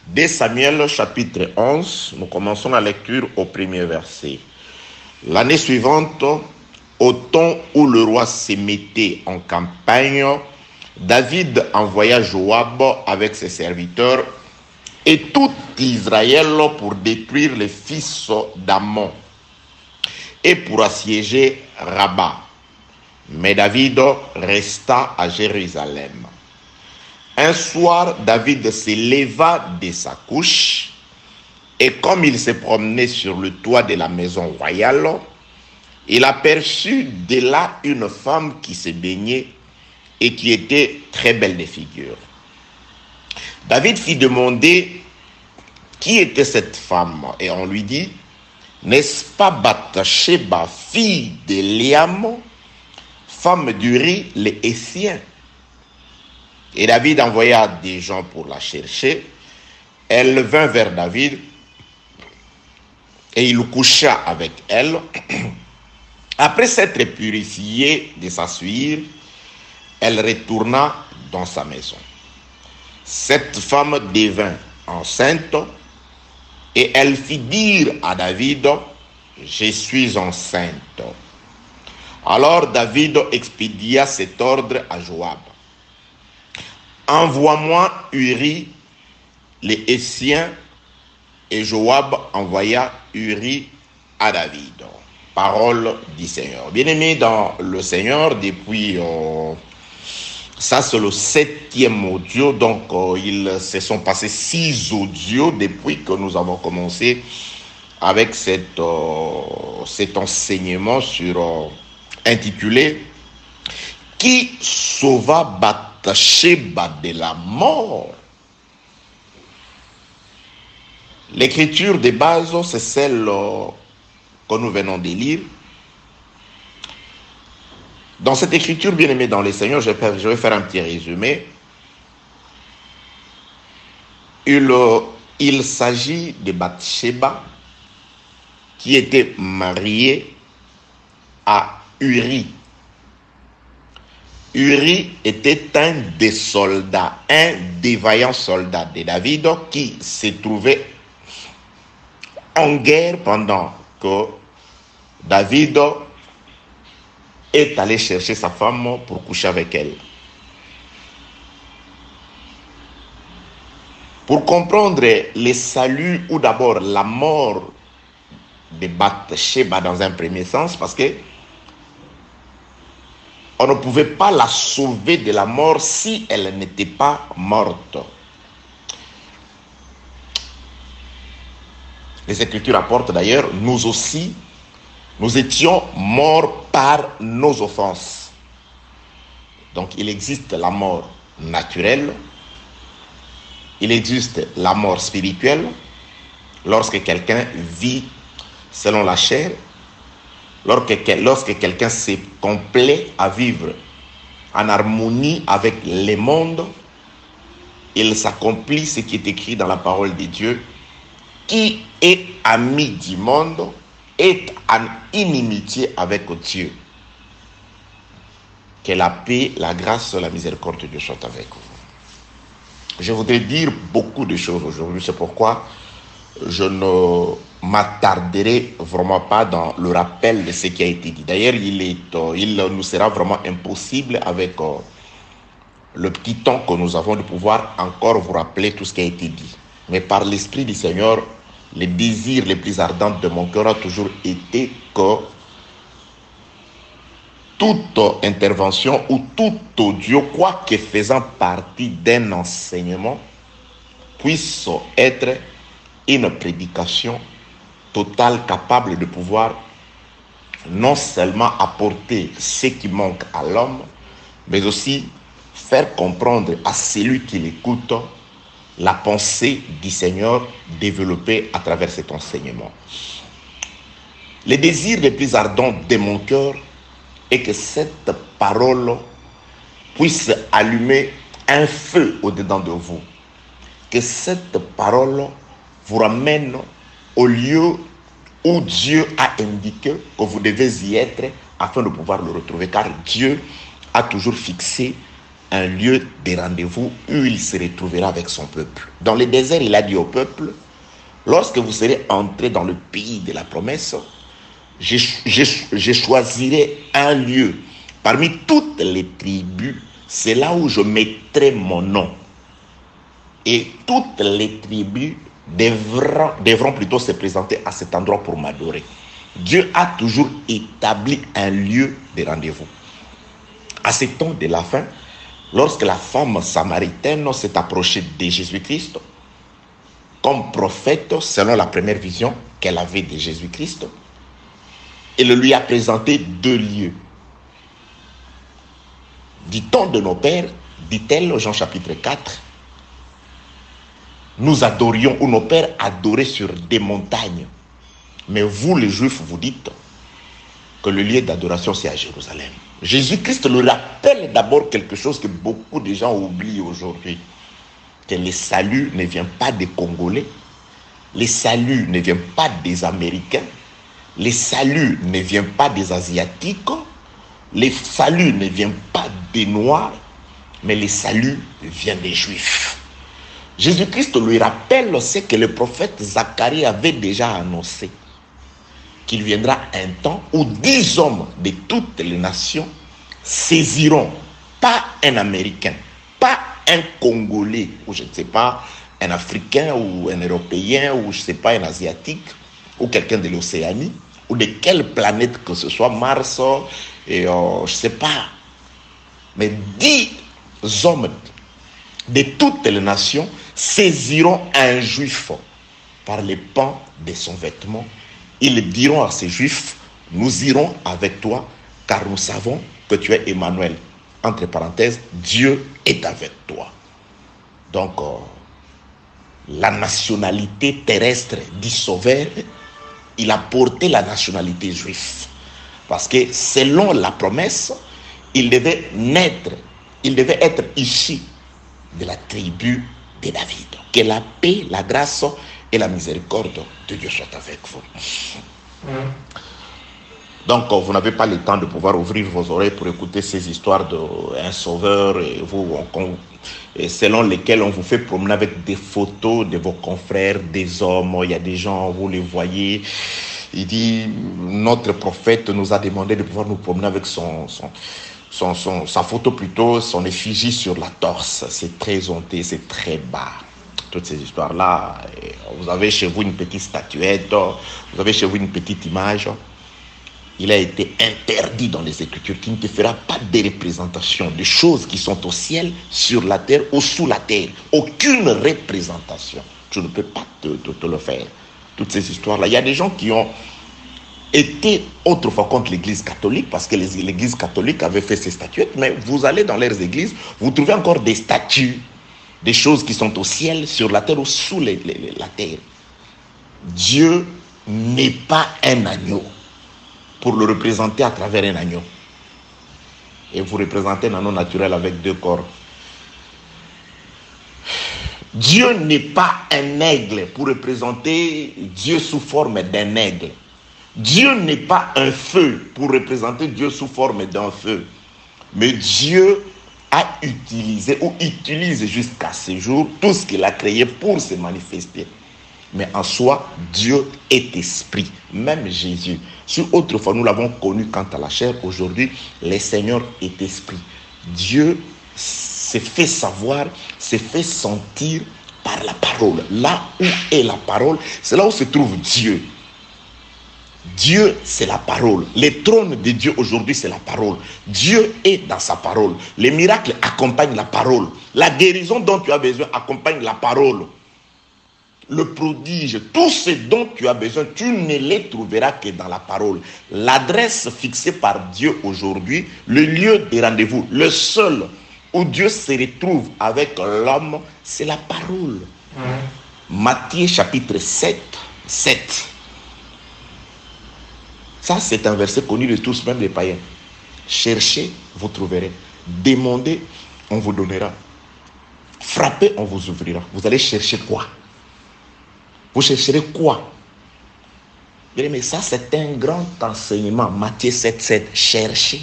Dès Samuel chapitre 11, nous commençons la lecture au premier verset. L'année suivante, au temps où le roi se mettait en campagne, David envoya Joab avec ses serviteurs et tout Israël pour détruire les fils d'Ammon et pour assiéger Rabat. Mais David resta à Jérusalem. Un soir, David se leva de sa couche et comme il se promenait sur le toit de la maison royale, il aperçut de là une femme qui se baignait et qui était très belle de figure. David fit demander qui était cette femme et on lui dit, n'est-ce pas Bathsheba, fille d'Eliam, femme d'Uri les Héthien? Et David envoya des gens pour la chercher. Elle vint vers David et il coucha avec elle. Après s'être purifiée de sa souillure, elle retourna dans sa maison. Cette femme devint enceinte et elle fit dire à David, « Je suis enceinte. » Alors David expédia cet ordre à Joab. « Envoie-moi Uri les Héthien. » Et Joab envoya Uri à David. Parole du Seigneur. Bien-aimés dans le Seigneur, depuis... ça, c'est le 7e audio. Donc, ils se sont passés 6 audios depuis que nous avons commencé avec cet enseignement sur intitulé « Qui sauva Bathsheba de la mort ?» L'écriture de base, c'est celle que nous venons de lire. Dans cette écriture, bien aimée dans le Seigneur, je vais faire un petit résumé. Il s'agit de Bathsheba qui était mariée à Uri. Uri était un des soldats, un des vaillants soldats de David qui se trouvait en guerre pendant que David est allé chercher sa femme pour coucher avec elle. Pour comprendre le salut ou d'abord la mort de Bathsheba dans un premier sens, parce que on ne pouvait pas la sauver de la mort si elle n'était pas morte. Les Écritures rapportent d'ailleurs, nous aussi, nous étions morts par nos offenses. Donc il existe la mort naturelle, il existe la mort spirituelle, lorsque quelqu'un vit selon la chair, lorsque quelqu'un se complaît à vivre en harmonie avec le monde, il s'accomplit ce qui est écrit dans la parole de Dieu. Qui est ami du monde est en inimitié avec Dieu. Que la paix, la grâce, la miséricorde de Dieu soient avec vous. Je voudrais dire beaucoup de choses aujourd'hui, c'est pourquoi je ne m'attarderai vraiment pas dans le rappel de ce qui a été dit. D'ailleurs, il nous sera vraiment impossible avec le petit temps que nous avons de pouvoir encore vous rappeler tout ce qui a été dit. Mais par l'Esprit du Seigneur, le désir le plus ardent de mon cœur a toujours été que toute intervention ou tout audio, quoique faisant partie d'un enseignement, puisse être une prédication totale capable de pouvoir non seulement apporter ce qui manque à l'homme, mais aussi faire comprendre à celui qui l'écoute la pensée du Seigneur développée à travers cet enseignement. Le désir le plus ardent de mon cœur est que cette parole puisse allumer un feu au-dedans de vous. Que cette parole vous ramène au lieu où Dieu a indiqué que vous devez y être afin de pouvoir le retrouver. Car Dieu a toujours fixé un lieu de rendez-vous où il se retrouvera avec son peuple. Dans le désert, il a dit au peuple, lorsque vous serez entrés dans le pays de la promesse, je choisirai un lieu parmi toutes les tribus, c'est là où je mettrai mon nom. Et toutes les tribus devront plutôt se présenter à cet endroit pour m'adorer. Dieu a toujours établi un lieu de rendez-vous. À ce temps de la fin, lorsque la femme samaritaine s'est approchée de Jésus-Christ, comme prophète, selon la première vision qu'elle avait de Jésus-Christ, elle lui a présenté deux lieux. Du temps de nos pères, dit-elle, Jean chapitre 4, nous adorions, ou nos pères adoraient sur des montagnes. Mais vous, les Juifs, vous dites que le lieu d'adoration, c'est à Jérusalem. Jésus-Christ nous rappelle d'abord quelque chose que beaucoup de gens oublient aujourd'hui. Que le salut ne vient pas des Congolais, le salut ne vient pas des Américains, le salut ne vient pas des Asiatiques, le salut ne vient pas des Noirs, mais le salut vient des Juifs. Jésus-Christ lui rappelle ce que le prophète Zacharie avait déjà annoncé, qu'il viendra un temps où 10 hommes de toutes les nations saisiront, pas un Américain, pas un Congolais, ou je ne sais pas, un Africain ou un Européen, ou je ne sais pas, un Asiatique, ou quelqu'un de l'Océanie, ou de quelle planète que ce soit, Mars, et je ne sais pas, mais 10 hommes de toutes les nations saisiront un juif par les pans de son vêtement. Ils diront à ces juifs, nous irons avec toi, car nous savons que tu es Emmanuel. Entre parenthèses, Dieu est avec toi. Donc, la nationalité terrestre du Sauveur, il a porté la nationalité juive. Parce que selon la promesse, il devait naître, il devait être issu de la tribu de David. Que la paix, la grâce et la miséricorde de Dieu soient avec vous. Donc, vous n'avez pas le temps de pouvoir ouvrir vos oreilles pour écouter ces histoires d'un sauveur et selon lesquelles on vous fait promener avec des photos de vos confrères, des hommes. Il y a des gens, vous les voyez. Il dit, notre prophète nous a demandé de pouvoir nous promener avec sa photo plutôt, son effigie sur la torse. C'est très honté, c'est très bas. Toutes ces histoires-là, vous avez chez vous une petite statuette, vous avez chez vous une petite image. Il a été interdit dans les Écritures qu'il ne te fera pas de représentation de choses qui sont au ciel, sur la terre ou sous la terre. Aucune représentation. Tu ne peux pas te le faire. Toutes ces histoires-là. Il y a des gens qui ont été autrefois contre l'Église catholique parce que l'Église catholique avait fait ses statuettes, mais vous allez dans leurs églises, vous trouvez encore des statues, des choses qui sont au ciel, sur la terre ou sous la terre. Dieu n'est pas un agneau pour le représenter à travers un agneau. Et vous représentez un agneau naturel avec 2 corps. Dieu n'est pas un aigle pour représenter Dieu sous forme d'un aigle. Dieu n'est pas un feu pour représenter Dieu sous forme d'un feu. Mais Dieu a utilisé ou utilise jusqu'à ce jour tout ce qu'il a créé pour se manifester. Mais en soi, Dieu est esprit. Même Jésus. Si autrefois nous l'avons connu quant à la chair, aujourd'hui, le Seigneur est esprit. Dieu s'est fait savoir, s'est fait sentir par la parole. Là où est la parole, c'est là où se trouve Dieu. Dieu, c'est la parole. Le trône de Dieu aujourd'hui, c'est la parole. Dieu est dans sa parole. Les miracles accompagnent la parole. La guérison dont tu as besoin accompagne la parole. Le prodige, tout ce dont tu as besoin, tu ne les trouveras que dans la parole. L'adresse fixée par Dieu aujourd'hui, le lieu de rendez-vous, le seul où Dieu se retrouve avec l'homme, c'est la parole. Matthieu chapitre 7. Ça, c'est un verset connu de tous, même des païens. Cherchez, vous trouverez. Demandez, on vous donnera. Frappez, on vous ouvrira. Vous allez chercher quoi? Vous chercherez quoi? Mais ça, c'est un grand enseignement. Matthieu 7. Cherchez.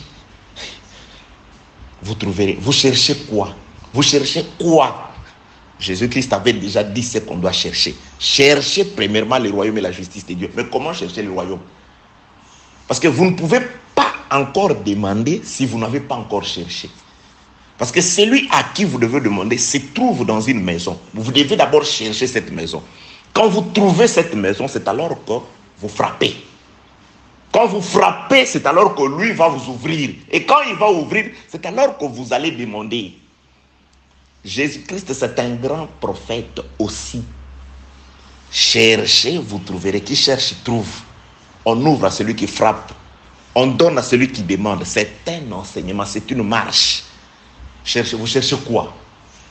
vous trouverez. Vous cherchez quoi? Vous cherchez quoi? Jésus-Christ avait déjà dit ce qu'on doit chercher. Cherchez premièrement le royaume et la justice de Dieu. Mais comment chercher le royaume? Parce que vous ne pouvez pas encore demander si vous n'avez pas encore cherché. Parce que celui à qui vous devez demander se trouve dans une maison. Vous devez d'abord chercher cette maison. Quand vous trouvez cette maison, c'est alors que vous frappez. Quand vous frappez, c'est alors que lui va vous ouvrir. Et quand il va ouvrir, c'est alors que vous allez demander. Jésus-Christ, c'est un grand prophète aussi. Cherchez, vous trouverez. Qui cherche, trouve. On ouvre à celui qui frappe. On donne à celui qui demande. C'est un enseignement, c'est une marche. Cherchez, vous cherchez quoi?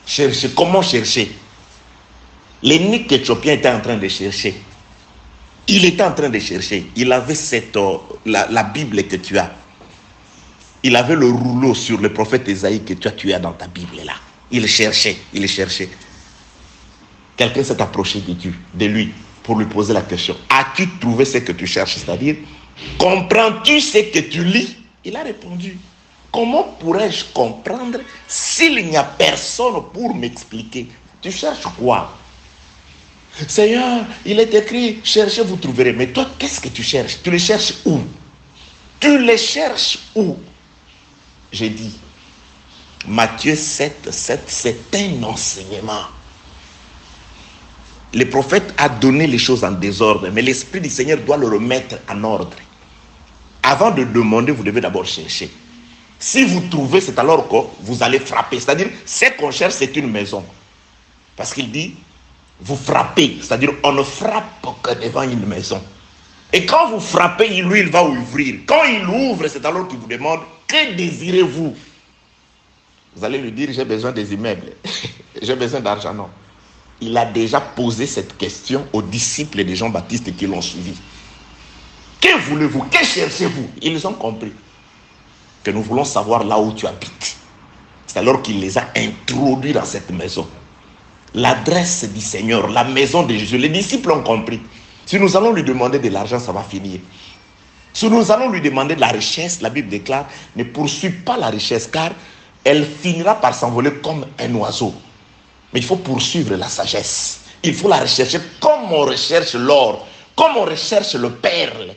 Cherchez, comment chercher? L'eunuque éthiopien était en train de chercher. Il était en train de chercher. Il avait la Bible que tu as. Il avait le rouleau sur le prophète Ésaïe que tu as dans ta Bible là. Il cherchait, il cherchait. Quelqu'un s'est approché de lui pour lui poser la question. As-tu trouvé ce que tu cherches? C'est-à-dire, comprends-tu ce que tu lis? Il a répondu. Comment pourrais-je comprendre s'il n'y a personne pour m'expliquer? Tu cherches quoi? Seigneur, il est écrit, cherchez, vous trouverez. Mais toi, qu'est-ce que tu cherches? Tu les cherches où? Tu les cherches où? J'ai dit, Matthieu 7, c'est un enseignement. Le prophète a donné les choses en désordre, mais l'Esprit du Seigneur doit le remettre en ordre. Avant de demander, vous devez d'abord chercher. Si vous trouvez, c'est alors que vous allez frapper. C'est-à-dire, ce qu'on cherche, c'est une maison. Parce qu'il dit, vous frappez. C'est-à-dire, on ne frappe que devant une maison. Et quand vous frappez, lui, il va ouvrir. Quand il ouvre, c'est alors qu'il vous demande, que désirez-vous? Vous allez lui dire, j'ai besoin des immeubles. J'ai besoin d'argent. Non. Il a déjà posé cette question aux disciples de Jean-Baptiste qui l'ont suivi. Que voulez-vous? Que cherchez-vous? Ils ont compris que nous voulons savoir là où tu habites. C'est alors qu'il les a introduits dans cette maison. L'adresse du Seigneur, la maison de Jésus. Les disciples ont compris. Si nous allons lui demander de l'argent, ça va finir. Si nous allons lui demander de la richesse, la Bible déclare, ne poursuis pas la richesse, car elle finira par s'envoler comme un oiseau. Mais il faut poursuivre la sagesse. Il faut la rechercher comme on recherche l'or, comme on recherche le perle.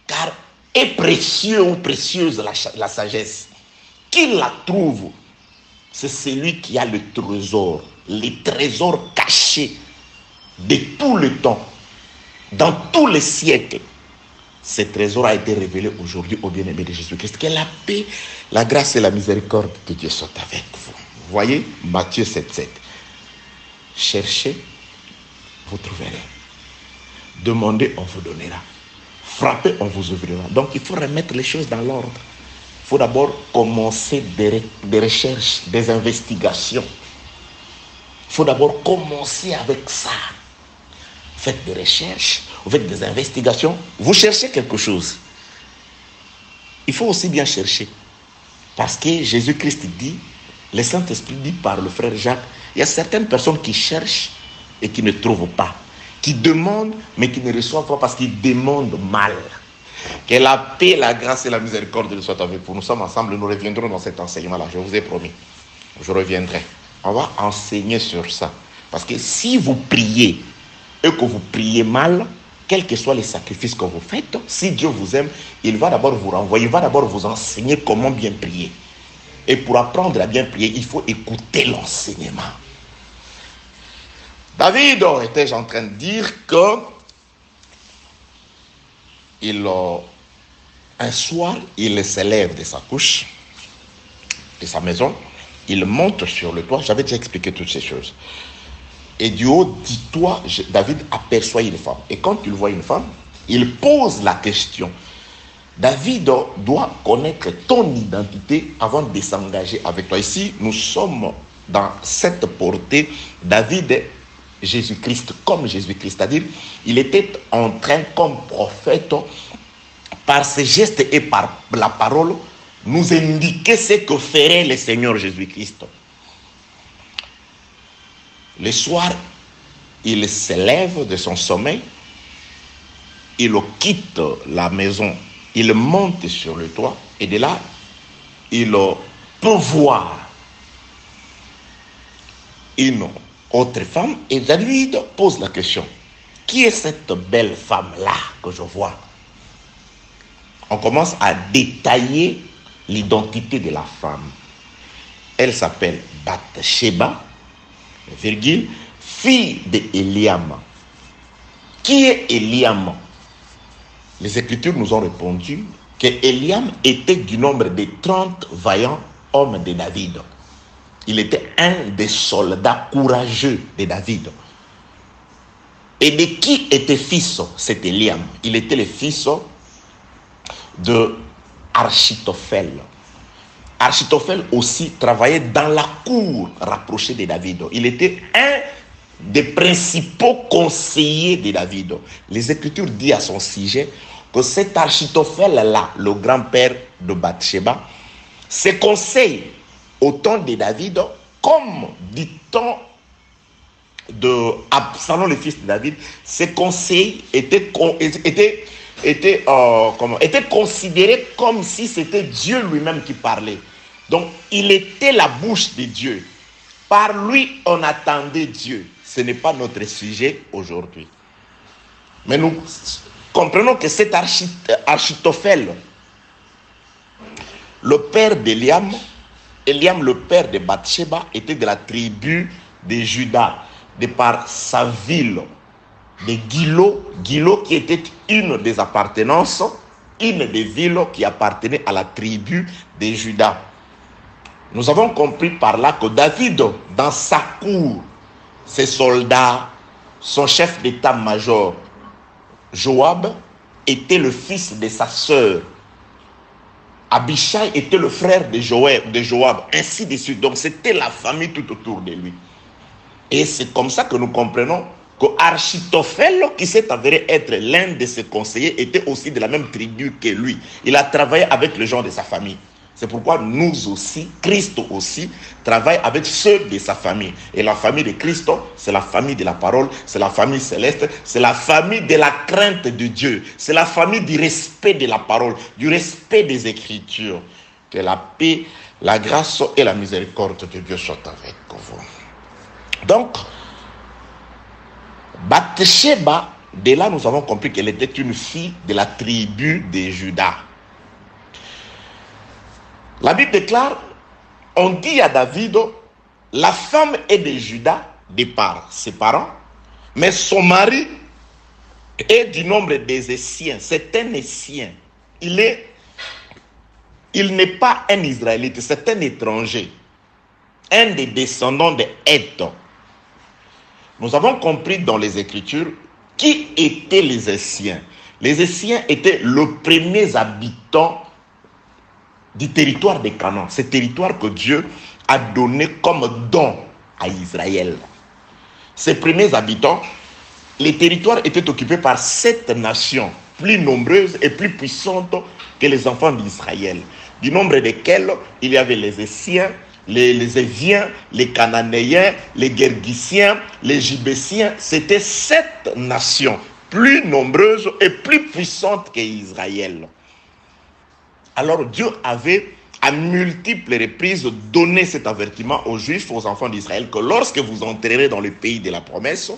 Car est précieux ou précieuse la sagesse. Qui la trouve? C'est celui qui a le trésor, les trésors cachés de tout le temps, dans tous les siècles. Ce trésor a été révélé aujourd'hui au bien-aimé de Jésus-Christ. Que la paix, la grâce et la miséricorde de Dieu soient avec vous. Vous voyez, Matthieu 7,7. Cherchez, vous trouverez. Demandez, on vous donnera. Frappez, on vous ouvrira. Donc, il faut remettre les choses dans l'ordre. Il faut d'abord commencer des recherches, des investigations. Il faut d'abord commencer avec ça. Faites des recherches, vous faites des investigations. Vous cherchez quelque chose. Il faut aussi bien chercher. Parce que Jésus-Christ dit, le Saint-Esprit dit par le frère Jacques, il y a certaines personnes qui cherchent et qui ne trouvent pas. Qui demandent, mais qui ne reçoivent pas parce qu'ils demandent mal. Que la paix, la grâce et la miséricorde soient avec vous. Nous sommes ensemble, nous reviendrons dans cet enseignement-là. Je vous ai promis. Je reviendrai. On va enseigner sur ça. Parce que si vous priez et que vous priez mal, quels que soient les sacrifices que vous faites, si Dieu vous aime, il va d'abord vous renvoyer, il va d'abord vous enseigner comment bien prier. Et pour apprendre à bien prier, il faut écouter l'enseignement. David, étais-je en train de dire que un soir, il s'élève de sa couche, de sa maison, il monte sur le toit. J'avais déjà expliqué toutes ces choses. Et du haut du toit, David aperçoit une femme. Et quand il voit une femme, il pose la question. David doit connaître ton identité avant de s'engager avec toi. Ici, nous sommes dans cette portée. David, Jésus-Christ, comme Jésus-Christ. C'est-à-dire, il était en train, comme prophète, par ses gestes et par la parole, nous indiquer ce que ferait le Seigneur Jésus-Christ. Le soir, il s'élève de son sommeil, il quitte la maison, il monte sur le toit, et de là, il peut voir une autre femme et David pose la question, qui est cette belle femme-là que je vois? On commence à détailler l'identité de la femme. Elle s'appelle Bathsheba, virgule, fille d'Eliam. Qui est Eliam? Les Écritures nous ont répondu que Eliam était du nombre des 30 vaillants hommes de David. Il était un des soldats courageux de David. Et de qui était fils cet Eliam? Il était le fils de Architophel. Architophel aussi travaillait dans la cour rapprochée de David. Il était un des principaux conseillers de David. Les Écritures disent à son sujet que cet Architophel-là, le grand-père de Bathsheba, ses conseils au temps de David, comme du temps de Absalom, le fils de David, ses conseils étaient considérés comme si c'était Dieu lui-même qui parlait. Donc, il était la bouche de Dieu. Par lui, on attendait Dieu. Ce n'est pas notre sujet aujourd'hui. Mais nous comprenons que cet Architophel, le père d'Eliam, Eliam, le père de Bathsheba, était de la tribu de Juda, de par sa ville de Gilo qui était une des appartenances, une des villes qui appartenait à la tribu de Juda. Nous avons compris par là que David, dans sa cour, ses soldats, son chef d'état-major, Joab, était le fils de sa sœur. Abishai était le frère de Joab, ainsi de suite. Donc c'était la famille tout autour de lui. Et c'est comme ça que nous comprenons que Architophel, qui s'est avéré être l'un de ses conseillers, était aussi de la même tribu que lui. Il a travaillé avec les gens de sa famille. C'est pourquoi nous aussi, Christ aussi, travaille avec ceux de sa famille. Et la famille de Christ, c'est la famille de la parole, c'est la famille céleste, c'est la famille de la crainte de Dieu, c'est la famille du respect de la parole, du respect des Écritures. Que la paix, la grâce et la miséricorde de Dieu soient avec vous. Donc, Bathsheba, de là nous avons compris qu'elle était une fille de la tribu de Juda. La Bible déclare, on dit à David, la femme est de Juda, de par ses parents, mais son mari est du nombre des Essiens. C'est un Essien. Il n'est pas un Israélite, c'est un étranger. Un des descendants de Heth. Nous avons compris dans les Écritures qui étaient les Essiens. Les Essiens étaient les premiers habitants du territoire de Canaan. Ce territoire que Dieu a donné comme don à Israël. Ces premiers habitants, les territoires étaient occupés par 7 nations, plus nombreuses et plus puissantes que les enfants d'Israël. Du nombre desquels il y avait les Essiens, les Éviens, les Cananéens, les Gergisiens, les Gibésiens. C'était 7 nations plus nombreuses et plus puissantes qu'Israël. Alors Dieu avait à multiples reprises donné cet avertissement aux Juifs, aux enfants d'Israël, que lorsque vous entrerez dans le pays de la promesse,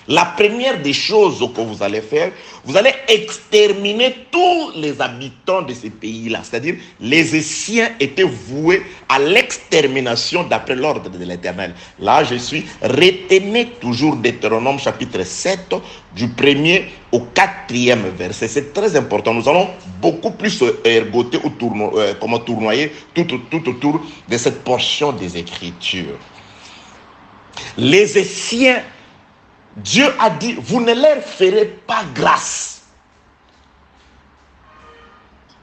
la première des choses que vous allez faire, vous allez exterminer tous les habitants de ces pays-là. C'est-à-dire, les Essiens étaient voués à l'extermination d'après l'ordre de l'Éternel. Là, je suis retenu toujours Deutéronome chapitre 7, du 1er au 4e verset. C'est très important. Nous allons beaucoup plus ergoter ou tournoyer tout autour de cette portion des Écritures. Les Essiens, Dieu a dit, vous ne leur ferez pas grâce.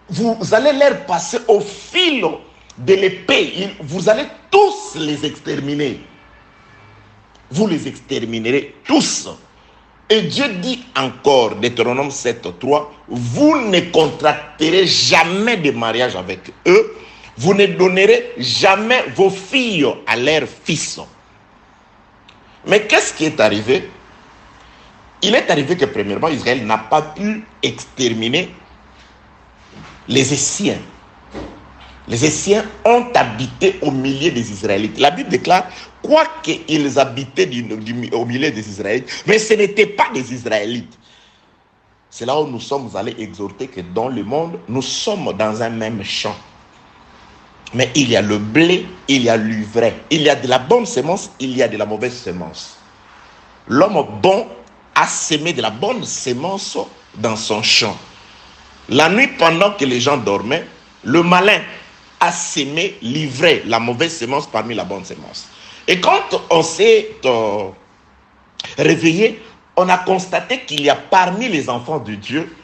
Vous allez leur passer au fil de l'épée. Vous allez tous les exterminer. Vous les exterminerez tous. Et Dieu dit encore, Deutéronome 7:3, vous ne contracterez jamais de mariage avec eux. Vous ne donnerez jamais vos filles à leurs fils. Mais qu'est-ce qui est arrivé? Il est arrivé que premièrement, Israël n'a pas pu exterminer les Essiens. Les Essiens ont habité au milieu des Israélites. La Bible déclare, quoiqu'ils habitaient au milieu des Israélites, mais ce n'étaient pas des Israélites. C'est là où nous sommes allés exhorter que dans le monde, nous sommes dans un même champ. Mais il y a le blé, il y a l'ivraie. Il y a de la bonne semence, il y a de la mauvaise semence. L'homme bon a semé de la bonne semence dans son champ. La nuit, pendant que les gens dormaient, le malin a semé l'ivraie, la mauvaise semence parmi la bonne semence. Et quand on s'est réveillé, on a constaté qu'il y a parmi les enfants de Dieu,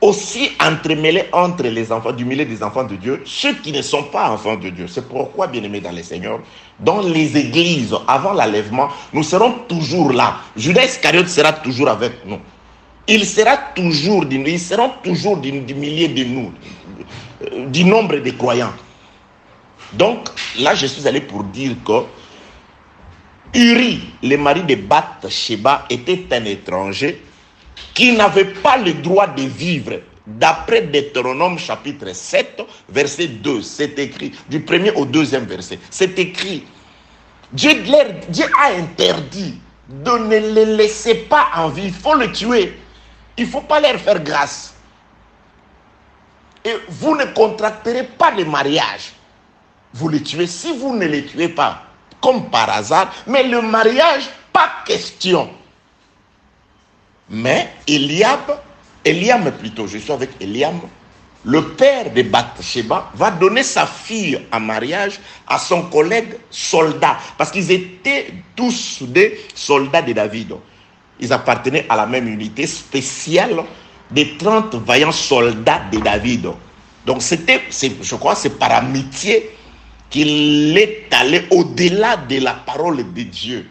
aussi entremêlés entre les enfants, du milieu des enfants de Dieu, ceux qui ne sont pas enfants de Dieu. C'est pourquoi, bien-aimés dans les Seigneurs, dans les églises, avant l'enlèvement, nous serons toujours là. Judas Iscariote sera toujours avec nous. Ils seront toujours du milieu de nous, du nombre des croyants. Donc, là, je suis allé pour dire que Uri, le mari de Bath-Sheba, était un étranger qui n'avait pas le droit de vivre. D'après Deutéronome chapitre 7, verset 2, c'est écrit, du premier au deuxième verset, c'est écrit, Dieu a interdit de ne les laisser pas en vie, il faut le tuer, il ne faut pas leur faire grâce. Et vous ne contracterez pas de mariage, vous les tuez, si vous ne les tuez pas, comme par hasard, mais le mariage, pas question. Mais Eliam plutôt, je suis avec Eliam, le père de Bath-Sheba, va donner sa fille en mariage à son collègue soldat, parce qu'ils étaient tous des soldats de David. Ils appartenaient à la même unité spéciale des 30 vaillants soldats de David. Donc je crois, c'est par amitié qu'il est allé au-delà de la parole de Dieu.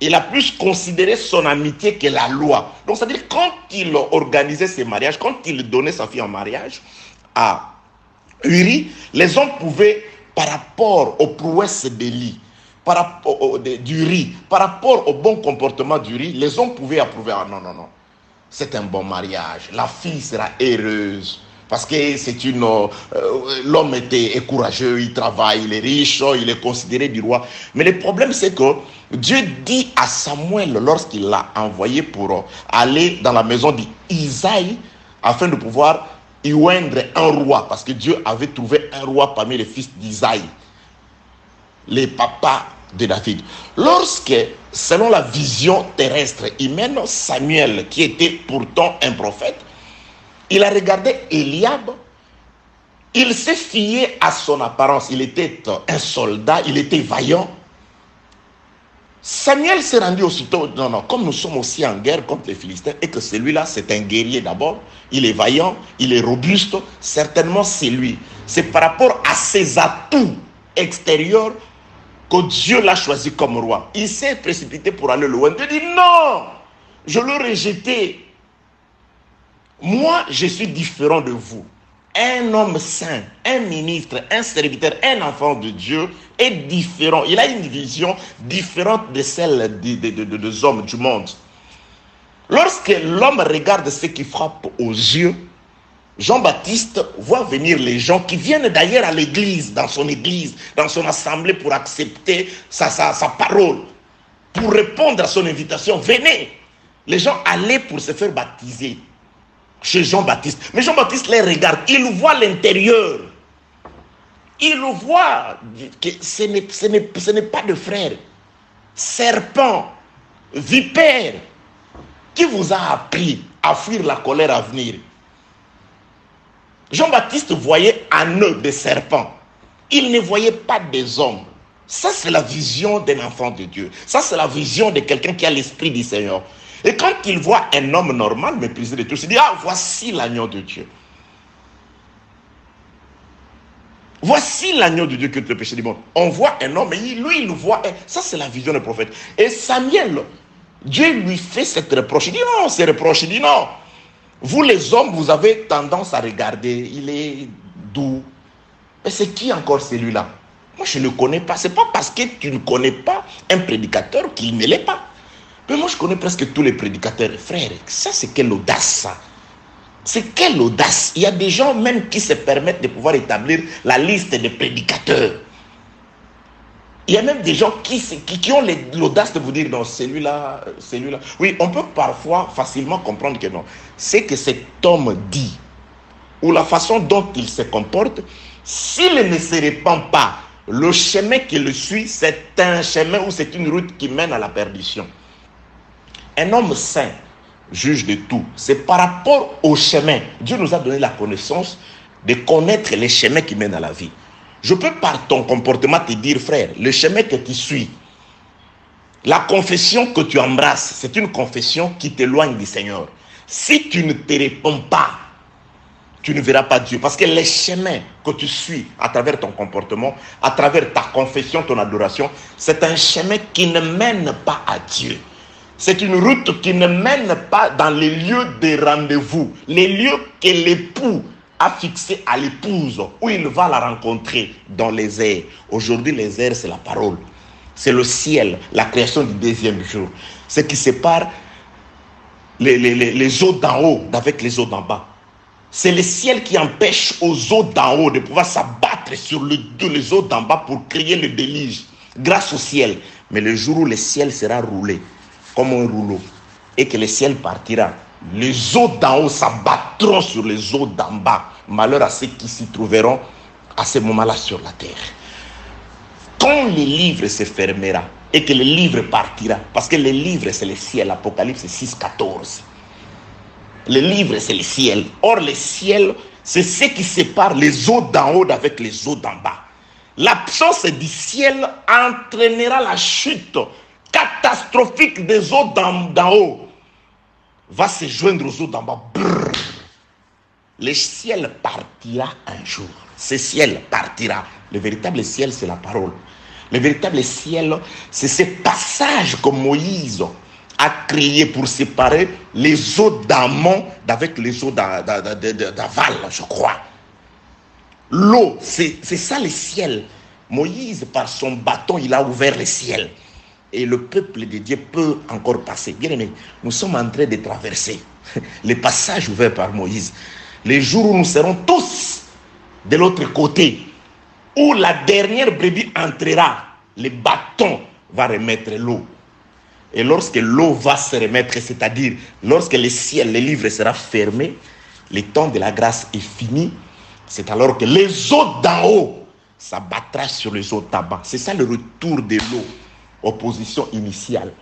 Il a plus considéré son amitié que la loi. Donc, c'est-à-dire, quand il organisait ses mariages, quand il donnait sa fille en mariage à Uri, les hommes pouvaient, par rapport aux prouesses d'Élie, par rapport d'Uri, par rapport au bon comportement d'Uri, les hommes pouvaient approuver. Ah non, c'est un bon mariage. La fille sera heureuse. Parce que c'est l'homme est courageux, il travaille, il est riche, il est considéré du roi. Mais le problème, c'est que Dieu dit à Samuel, lorsqu'il l'a envoyé pour aller dans la maison d'Isaïe, afin de pouvoir y oindre un roi, parce que Dieu avait trouvé un roi parmi les fils d'Isaïe, les papas de David. Lorsque, selon la vision terrestre humaine, Samuel, qui était pourtant un prophète, il a regardé Eliab, il s'est fié à son apparence, il était un soldat, il était vaillant. Samuel s'est rendu aussitôt, comme nous sommes aussi en guerre contre les Philistins, et que celui-là c'est un guerrier d'abord, il est vaillant, il est robuste, certainement c'est lui. C'est par rapport à ses atouts extérieurs que Dieu l'a choisi comme roi. Il s'est précipité pour aller loin. Dieu dit non, je l'ai rejeté. Moi, je suis différent de vous. Un homme saint, un ministre, un serviteur, un enfant de Dieu est différent. Il a une vision différente de celle des hommes du monde. Lorsque l'homme regarde ce qui frappe aux yeux, Jean-Baptiste voit venir les gens qui viennent d'ailleurs à l'église, dans son assemblée pour accepter sa parole, pour répondre à son invitation. Venez! Les gens allaient pour se faire baptiser chez Jean-Baptiste. Mais Jean-Baptiste les regarde, il voit l'intérieur. Il voit que ce n'est pas de frère. Serpent, vipère, qui vous a appris à fuir la colère à venir. Jean-Baptiste voyait en eux des serpents. Il ne voyait pas des hommes. Ça, c'est la vision d'un enfant de Dieu. Ça, c'est la vision de quelqu'un qui a l'esprit du Seigneur. Et quand il voit un homme normal méprisé de tous, il dit, ah, voici l'agneau de Dieu. Voici l'agneau de Dieu qui ôte le péché du monde. On voit un homme, et lui, il voit. Ça, c'est la vision du prophète. Et Samuel, Dieu lui fait cette reproche. Il dit non, c'est reproche. Il dit non. Vous, les hommes, vous avez tendance à regarder. Il est doux. Et c'est qui encore celui-là? Moi, je ne le connais pas. Ce n'est pas parce que tu ne connais pas un prédicateur qu'il ne l'est pas. Mais moi, je connais presque tous les prédicateurs. Frère, ça, c'est quelle audace, ça. C'est quelle audace! Il y a des gens même qui se permettent de pouvoir établir la liste des prédicateurs. Il y a même des gens qui ont l'audace de vous dire non, celui-là. Oui, on peut parfois facilement comprendre que non. C'est que cet homme dit, ou la façon dont il se comporte, s'il ne se répand pas, le chemin qu'il suit, c'est un chemin ou c'est une route qui mène à la perdition. Un homme saint juge de tout. C'est par rapport au chemin. Dieu nous a donné la connaissance de connaître les chemins qui mènent à la vie. Je peux par ton comportement te dire, frère, le chemin que tu suis, la confession que tu embrasses, c'est une confession qui t'éloigne du Seigneur. Si tu ne te réponds pas, tu ne verras pas Dieu. Parce que les chemins que tu suis à travers ton comportement, à travers ta confession, ton adoration, c'est un chemin qui ne mène pas à Dieu. C'est une route qui ne mène pas dans les lieux de rendez-vous, les lieux que l'époux a fixés à l'épouse, où il va la rencontrer dans les airs. Aujourd'hui, les airs, c'est la parole. C'est le ciel, la création du deuxième jour. Ce qui sépare les eaux d'en haut d'avec les eaux d'en bas. C'est le ciel qui empêche aux eaux d'en haut de pouvoir s'abattre sur les eaux d'en bas pour créer le déluge, grâce au ciel. Mais le jour où le ciel sera roulé, comme un rouleau, et que le ciel partira, les eaux d'en haut s'abattront sur les eaux d'en bas. Malheur à ceux qui s'y trouveront à ce moment-là sur la terre. Quand le livre se fermera et que le livre partira, parce que le livre c'est le ciel, Apocalypse 6, 14. Le livre c'est le ciel. Or le ciel, c'est ce qui sépare les eaux d'en haut d'avec les eaux d'en bas. L'absence du ciel entraînera la chute catastrophique des eaux d'en haut. Va se joindre aux eaux d'en bas. Brrr. Le ciel partira un jour. Ce ciel partira. Le véritable ciel, c'est la parole. Le véritable ciel, c'est ce passage que Moïse a créé pour séparer les eaux d'amont d'avec les eaux d'aval, je crois. L'eau, c'est ça le ciel. Moïse, par son bâton, il a ouvert le ciel. Et le peuple de Dieu peut encore passer. Bien aimé, nous sommes en train de traverser les passages ouverts par Moïse. Les jours où nous serons tous de l'autre côté, où la dernière brebis entrera, le bâton va remettre l'eau. Et lorsque l'eau va se remettre, c'est-à-dire lorsque le ciel, le livre sera fermé, le temps de la grâce est fini, c'est alors que les eaux d'en haut s'abattront sur les eaux d'en bas. C'est ça le retour de l'eau aux positions initiales.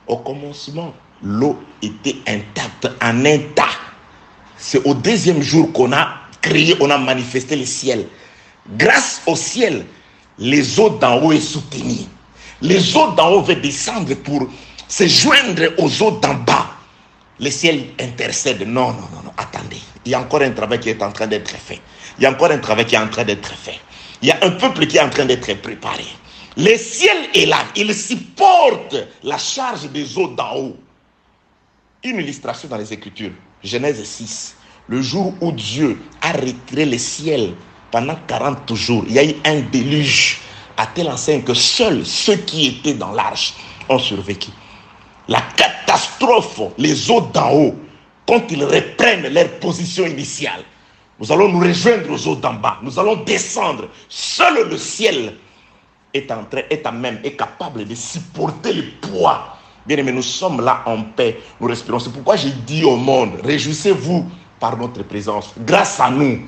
Au commencement, l'eau était intacte, en un tas. C'est au deuxième jour qu'on a créé, on a manifesté le ciel. Grâce au ciel, les eaux d'en haut sont soutenues. Les eaux d'en haut vont descendre pour se joindre aux eaux d'en bas. Le ciel intercède. Non, attendez. Il y a encore un travail qui est en train d'être fait. Il y a encore un travail qui est en train d'être fait. Il y a un peuple qui est en train d'être préparé. Le ciel est là. Il supporte la charge des eaux d'en haut. Une illustration dans les Écritures. Genèse 6. Le jour où Dieu a retiré le ciel pendant 40 jours, il y a eu un déluge à telle enseigne que seuls ceux qui étaient dans l'arche ont survécu. La catastrophe, les eaux d'en haut, quand ils reprennent leur position initiale, nous allons nous rejoindre aux eaux d'en bas. Nous allons descendre. Seul le ciel est capable de supporter le poids. Bien aimé, nous sommes là en paix, nous respirons. C'est pourquoi j'ai dit au monde, réjouissez-vous par notre présence. Grâce à nous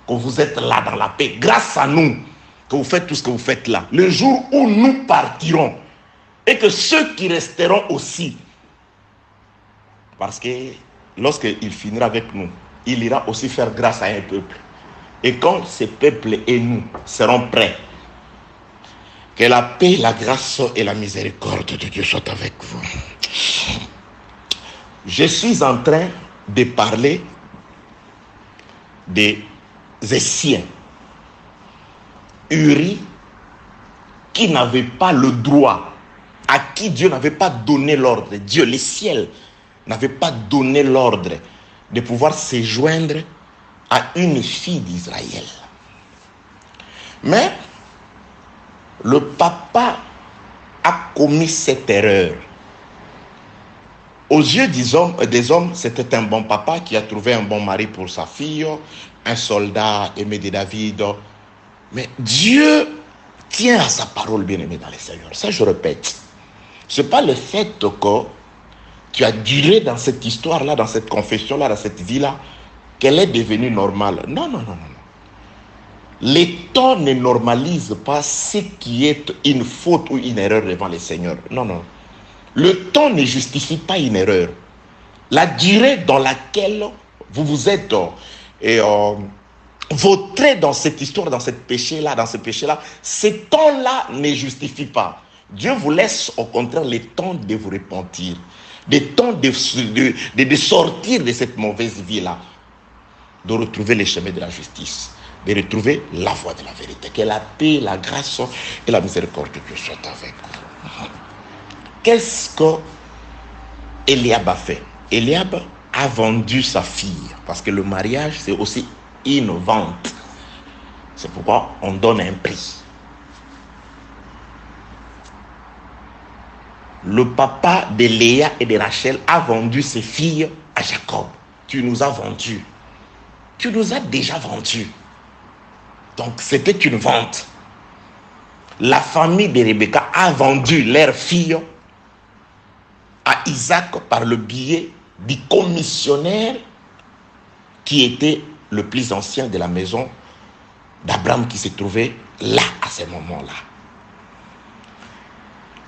que vous êtes là dans la paix. Grâce à nous que vous faites tout ce que vous faites là. Le jour où nous partirons et que ceux qui resteront aussi, parce que lorsqu'il finira avec nous, il ira aussi faire grâce à un peuple. Et quand ce peuple et nous serons prêts, que la paix, la grâce et la miséricorde de Dieu soient avec vous. Je suis en train de parler des Essiens, Uri, qui n'avaient pas le droit, à qui Dieu n'avait pas donné l'ordre. Dieu, le ciel, n'avait pas donné l'ordre de pouvoir se joindre à une fille d'Israël. Mais le papa a commis cette erreur. Aux yeux des hommes, c'était un bon papa qui a trouvé un bon mari pour sa fille, un soldat aimé de David. Mais Dieu tient à sa parole, bien-aimé dans les Seigneurs. Ça, je répète. Ce n'est pas le fait que tu as duré dans cette histoire-là, dans cette confession-là, dans cette vie-là, qu'elle est devenue normale. Non, non, non, non. Les temps ne normalisent pas ce qui est une faute ou une erreur devant les Seigneurs. Non, non. Le temps ne justifie pas une erreur. La durée dans laquelle vous vous êtes vautré dans cette histoire, dans ce péché-là, ces temps-là ne justifient pas. Dieu vous laisse au contraire les temps de vous repentir, des temps de sortir de cette mauvaise vie-là, de retrouver les chemins de la justice, de retrouver la voie de la vérité. Que la paix, la grâce et la miséricorde de Dieu soient avec vous. Qu'est-ce que Eliab a fait? Eliab a vendu sa fille, parce que le mariage, c'est aussi une vente. C'est pourquoi on donne un prix. Le papa de Léa et de Rachel a vendu ses filles à Jacob. Tu nous as vendus. Tu nous as déjà vendus. Donc c'était une vente. La famille de Rebecca a vendu leur fille à Isaac par le biais du commissionnaire qui était le plus ancien de la maison d'Abraham qui se trouvait là à ce moment-là.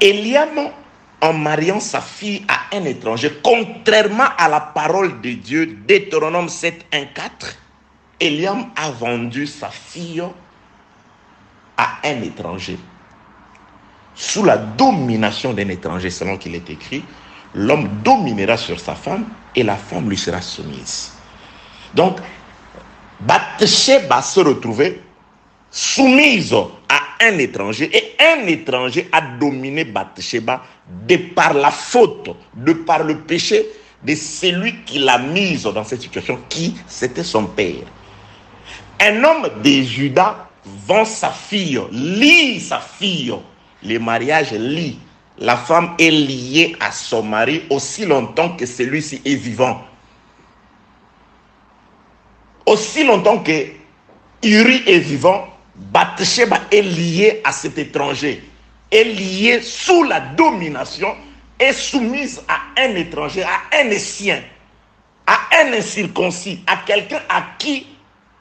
Eliab, en mariant sa fille à un étranger, contrairement à la parole de Dieu, Deutéronome 7, 1, 4, Eliab a vendu sa fille à un étranger. Sous la domination d'un étranger, selon qu'il est écrit, l'homme dominera sur sa femme et la femme lui sera soumise. Donc, Bathsheba se retrouvait soumise à un étranger et un étranger a dominé Bathsheba de par la faute, de par le péché de celui qui l'a mise dans cette situation, qui c'était son père. Un homme de Juda vend sa fille, lie sa fille. Le mariage lie. La femme est liée à son mari aussi longtemps que celui-ci est vivant. Aussi longtemps que Uri est vivant, Bathsheba est liée à cet étranger, est liée sous la domination, est soumise à un étranger, à un Essien, à un incirconcis, à quelqu'un à qui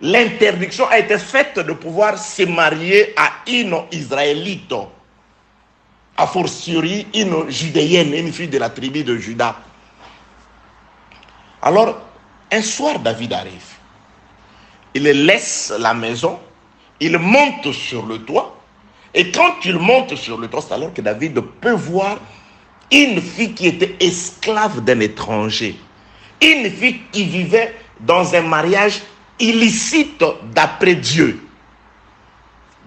l'interdiction a été faite de pouvoir se marier à une Israélite, a fortiori une judéenne, une fille de la tribu de Juda. Alors, un soir, David arrive. Il laisse la maison, il monte sur le toit, et quand il monte sur le toit, c'est alors que David peut voir une fille qui était esclave d'un étranger, une fille qui vivait dans un mariage illicite d'après Dieu.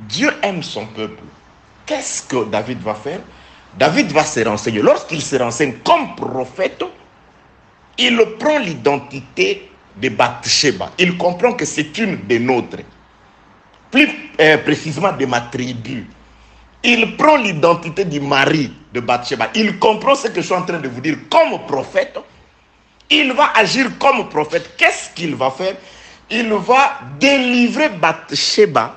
Dieu aime son peuple. Qu'est-ce que David va faire? David va se renseigner. Lorsqu'il se renseigne comme prophète, il prend l'identité de Bathsheba. Il comprend que c'est une des nôtres. Plus précisément de ma tribu. Il prend l'identité du mari de Bathsheba. Il comprend ce que je suis en train de vous dire comme prophète. Il va agir comme prophète. Qu'est-ce qu'il va faire? Il va délivrer Bathsheba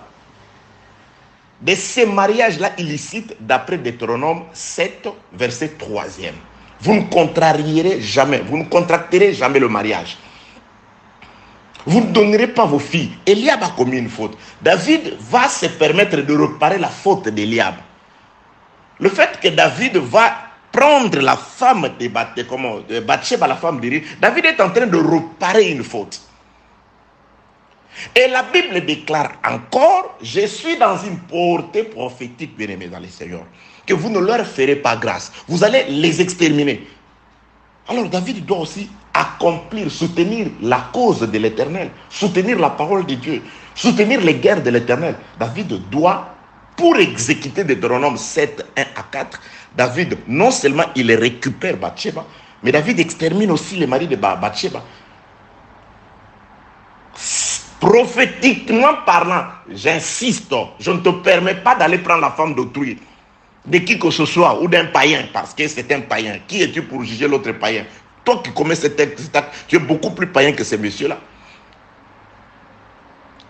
de ces mariages-là illicites d'après Deutéronome 7, verset 3e. Vous ne contrarierez jamais, vous ne contracterez jamais le mariage. Vous ne donnerez pas vos filles. Eliab a commis une faute. David va se permettre de réparer la faute d'Eliab. Le fait que David va prendre la femme de Bathsheba, la femme d'Uri, David est en train de réparer une faute. Et la Bible déclare encore, je suis dans une portée prophétique, bien-aimés dans les Seigneurs, que vous ne leur ferez pas grâce. Vous allez les exterminer. Alors David doit aussi accomplir, soutenir la cause de l'Éternel, soutenir la parole de Dieu, soutenir les guerres de l'Éternel. David doit, pour exécuter Deutéronome 7, 1 à 4, David, non seulement il récupère Bathsheba, mais David extermine aussi les maris de Bathsheba. Prophétiquement parlant, j'insiste, je ne te permets pas d'aller prendre la femme d'autrui, de qui que ce soit, ou d'un païen, parce que c'est un païen. Qui es-tu pour juger l'autre païen? Toi qui commets cet acte, tu es beaucoup plus païen que ces messieurs-là.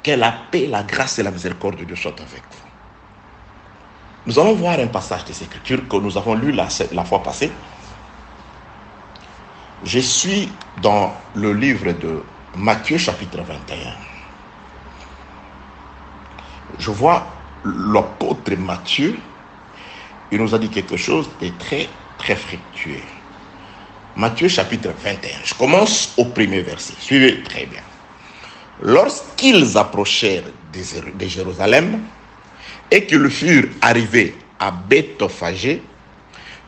Que la paix, la grâce et la miséricorde de Dieu soient avec vous. Nous allons voir un passage des Écritures que nous avons lu la fois passée. Je suis dans le livre de Matthieu chapitre 21. Je vois l'apôtre Matthieu, il nous a dit quelque chose de très, très fructueux. Matthieu chapitre 21. Je commence au premier verset. Suivez très bien. Lorsqu'ils approchèrent de Jérusalem et qu'ils furent arrivés à Bethphagée,